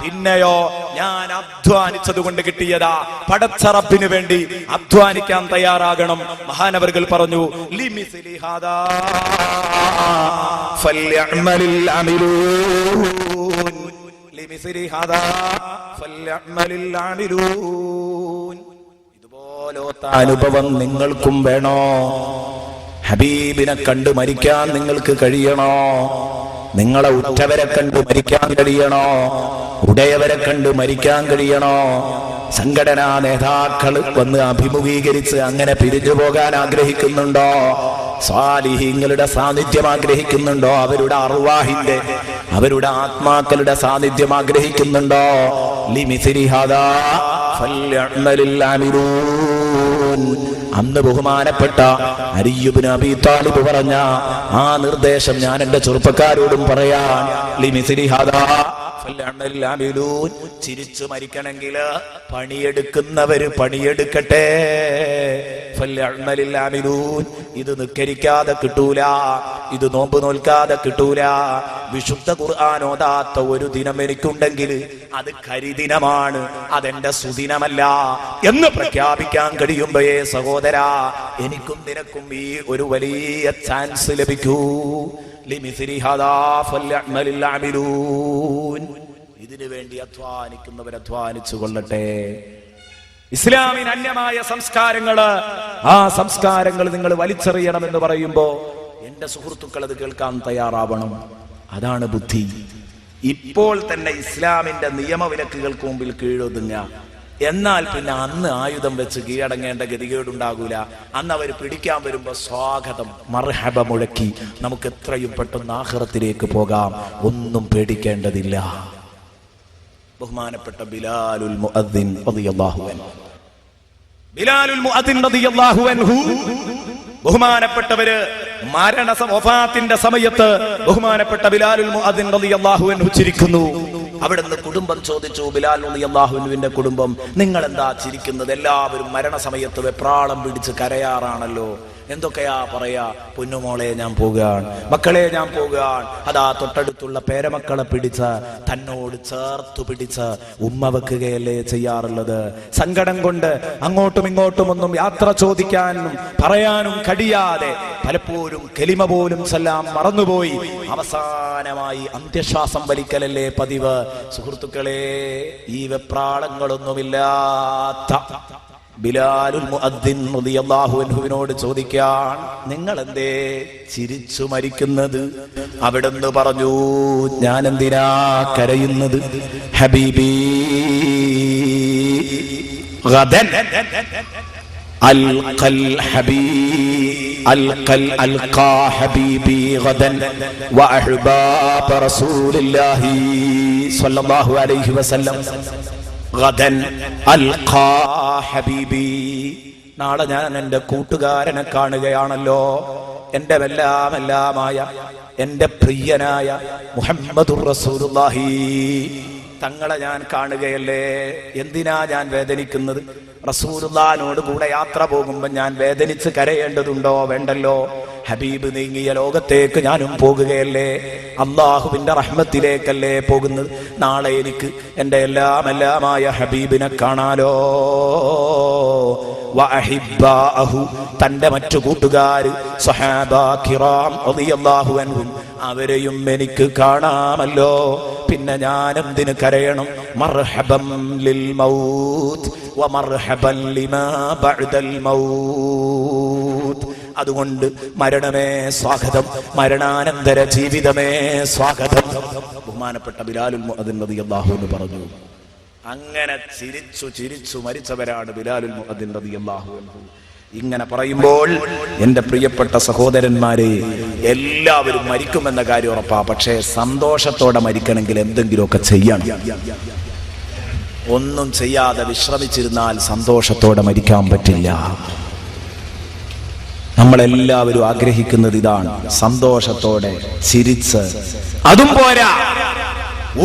പിന്നെയോ ഞാൻ അധ്വാനിച്ചത് കൊണ്ട് കിട്ടിയതാ. പടച്ച റബ്ബിന് വേണ്ടി അധ്വാനിക്കാൻ തയ്യാറാകണം. മഹാനവറുകൾ പറഞ്ഞു, ലിമിസ്ലി ഹാദാ ഫല്യഅമലിൽ ആമിലൂൻ, ലിമിസ്ലി ഹാദാ ഫല്യഅമലിൽ ആമിലൂൻ. ഇതുപോലത്തെ അനുഭവം നിങ്ങൾക്കും വേണോ? ഹബീബിനെ കണ്ടു മരിക്കാൻ നിങ്ങൾക്ക് കഴിയണോ? നിങ്ങളെ ഉറ്റവരെ കണ്ടു മരിക്കാൻ കഴിയണോ? ഉടയവരെ കണ്ടു മരിക്കാൻ കഴിയണോ? സംഘടനാ നേതാക്കൾ വന്ന് അഭിമുഖീകരിച്ച് അങ്ങനെ പിരിഞ്ഞു പോകാൻ ആഗ്രഹിക്കുന്നുണ്ടോ? സ്വാലിഹീങ്ങളുടെ സാന്നിധ്യം ആഗ്രഹിക്കുന്നുണ്ടോ? അവരുടെ അർവാഹിന്റെ, അവരുടെ ആത്മാക്കളുടെ സാന്നിധ്യം ആഗ്രഹിക്കുന്നുണ്ടോ? ലിമിസ്ലി ഹാദാ ഫല്യഅമലിൽ ആമിലൂൻ. അന്ന് ബഹുമാനപ്പെട്ട അലി ഇബ്നു അബീ ത്വാലിബ് പറഞ്ഞ ആ നിർദ്ദേശം ഞാൻ എന്റെ ചെറുപ്പക്കാരോടും പറയാൻ. ലിമിസ്ലി ഹാദാ ഫല്യഅമലിൽ ആമിലൂൻ. ചിരിച്ചു മരിക്കണമെങ്കിൽ പണിയെടുക്കുന്നവര് പണിയെടുക്കട്ടെ. ഫല്യഅമലിൽ ആമിലൂൻ. ഇത് നിസ്കരിക്കാതെ കിട്ടൂല, ഇത് നോമ്പ് നോൽക്കാതെ കിട്ടൂല. വിശുദ്ധ ഖുർആൻ ഓതാത്ത ഒരു ദിനം എനിക്കുണ്ടെങ്കിൽ അത് കരിദിനമാണ്, അതെന്റെ സുദിനമല്ല എന്ന് പ്രഖ്യാപിക്കാൻ കഴിയുമ്പോഴേ സഹോദരാ എനിക്കും നിനക്കും ഈ ഒരു വലിയ ചാൻസ് ലഭിക്കൂ. ലിമിസ്ലി ഹാദാ ഫല്യഅമലിൽ ആമിലൂൻ. ഇതിനു വേണ്ടി അധ്വാനിക്കുന്നവർ അധ്വാനിച്ചു കൊള്ളട്ടെ. ഇസ്ലാമിന് അന്യമായ സംസ്കാരങ്ങള്, ആ സംസ്കാരങ്ങൾ നിങ്ങൾ വലിച്ചെറിയണം എന്ന് പറയുമ്പോ എന്റെ സുഹൃത്തുക്കൾ അത് കേൾക്കാൻ തയ്യാറാവണം. അതാണ് ബുദ്ധി. ഇപ്പോൾ തന്നെ ഇസ്ലാമിന്റെ നിയമവിലക്കുകൾക്ക് മുമ്പിൽ കീഴൊതുങ്ങുക. എന്നാൽ പിന്നെ അന്ന് ആയുധം വെച്ച് കീഴടങ്ങേണ്ട ഗതികേടുണ്ടാകൂല. അന്ന് അവർ പിടിക്കാൻ വരുമ്പോ സ്വാഗതം മർഹബ മുഴക്കി നമുക്ക് എത്രയും പെട്ടെന്ന് ആഖിറത്തിലേക്ക് പോകാം, ഒന്നും പേടിക്കേണ്ടതില്ല. ബഹുമാനപ്പെട്ട ബിലാലുൽ മുഅദ്ദിൻ റളിയല്ലാഹു അൻഹു, ബിലാലുൽ മുഅദ്ദിൻ റളിയല്ലാഹു അൻഹു ബഹുമാനപ്പെട്ടവര് വഫാത്തിന്റെ സമയത്ത് ബഹുമാനപ്പെട്ട ബിലാലുൽ മുഅദ്ദിൻ റളിയല്ലാഹു അൻഹു ചിരിക്കുന്നു. അവിടുന്ന് കുടുംബം ചോദിച്ചു, ബിലാൽ റളിയല്ലാഹു അൻഹുവിന്റെ കുടുംബം, നിങ്ങൾ എന്താ ചിരിക്കുന്നത്? എല്ലാവരും മരണസമയത്ത് വെപ്രാളം പിടിച്ച് കരയാറാണല്ലോ. എന്തൊക്കെയാ പറയാ? പൊന്നുമോളെ ഞാൻ പോകുകയാണ്, മക്കളെ ഞാൻ പോകുകയാണ്. അതാ തൊട്ടടുത്തുള്ള പേരമക്കളെ പിടിച്ച് തന്നോട് ചേർത്തു പിടിച്ച് ഉമ്മ വെക്കുകയല്ലേ ചെയ്യാറുള്ളത്. സങ്കടം കൊണ്ട് അങ്ങോട്ടും ഇങ്ങോട്ടും ഒന്നും യാത്ര ചോദിക്കാനും പറയാനും കഴിയാതെ പലപ്പോഴും കലിമ പോലും ചൊല്ലാൻ മറന്നുപോയി അവസാനമായി അന്ത്യശ്വാസം വലിക്കലല്ലേ പതിവ്. സുഹൃത്തുക്കളെ, ഈ വെപ്രാളങ്ങളൊന്നുമില്ലാത്ത ബിലാലുൽ മുഅദ്ദിൻ റളിയല്ലാഹു അൻഹുവിനോട് ചോദിക്കാൻ, നിങ്ങൾ എന്തേ ചിരിച്ചു മരിക്കുന്നത്? അവിടുന്ന് പറഞ്ഞു, ഞാൻ എന്തിനാ കരയുന്നത്? ഹബീബി ഗദൻ അൽഖൽ അൽഖാ ഹബീബി ഗദൻ വഅഹ്ബാബ റസൂലില്ലാഹി സ്വല്ലല്ലാഹു അലൈഹി വസല്ലം. ഗദൻ അൽഖാ ഹബീബി, നാളെ ഞാൻ എന്റെ കൂട്ടുകാരനെ കാണുകയാണല്ലോ. എന്റെ എല്ലാമായ എന്റെ പ്രിയനായ മുഹമ്മദുർ റസൂലുള്ളാഹി തങ്ങളെ ഞാൻ കാണുകയല്ലേ. എന്തിനാ ഞാൻ വേദനിക്കുന്നത്? റസൂലുള്ളാഹിനോട് കൂടെ യാത്ര പോകുമ്പോ ഞാൻ വേദനിച്ച് കരയേണ്ടതുണ്ടോ? വേണ്ടല്ലോ. ഹബീബ് നീങ്ങിയ ലോകത്തേക്ക് ഞാനും പോകുകയല്ലേ, അള്ളാഹുവിന്റെ റഹ്മത്തിലേക്കല്ലേ പോകുന്നത്. നാളെ എനിക്ക് എന്റെ എല്ലാമായ ഹബീബിനെ കാണാലോ. വഅഹിബ്ബാഹു, തന്റെ മറ്റു കൂട്ടുകാര് സ്വഹാബാ കിറാം റളിയല്ലാഹു അൻഹും, അവരെയും എനിക്ക് കാണാമല്ലോ. പിന്നെ ഞാൻ എന്തിന് കരയണം? മർഹബം ലിൽ മൗത്ത് വമർഹബൻ ലിമാ ബഅദൽ മൗത്ത്. അതുകൊണ്ട് മരണമേ സ്വാഗതം, മരണാനന്തര ജീവിതമേ സ്വാഗതം. ബഹുമാനപ്പെട്ട ബിലാലുൽ മുഅദ്ദിൻ റളിയല്ലാഹു അൻഹു പറഞ്ഞു. അങ്ങനെ ചിരിച്ചു മരിച്ചവരാണ് ബിലാലുൽ മുഅദ്ദിൻ റളിയല്ലാഹു അൻഹു. ഇങ്ങനെ പറയുമ്പോൾ എന്റെ പ്രിയപ്പെട്ട സഹോദരന്മാരെ, എല്ലാവരും മരിക്കുമെന്ന കാര്യം ഉറപ്പാ. പക്ഷേ സന്തോഷത്തോടെ മരിക്കണമെങ്കിൽ എന്തെങ്കിലുമൊക്കെ ചെയ്യണം. ഒന്നും ചെയ്യാതെ വിശ്രമിച്ചിരുന്നാൽ സന്തോഷത്തോടെ മരിക്കാൻ പറ്റില്ല. നമ്മളെല്ലാവരും ആഗ്രഹിക്കുന്നത് ഇതാണ്, സന്തോഷത്തോടെ ചിരിച്ച്. അതും പോരാ,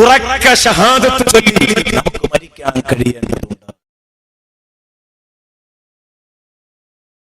ഉറക്ക ഷഹാദത്ത് ചൊല്ലി നമുക്ക് മരിക്കാൻ കഴിയേണ്ടത്.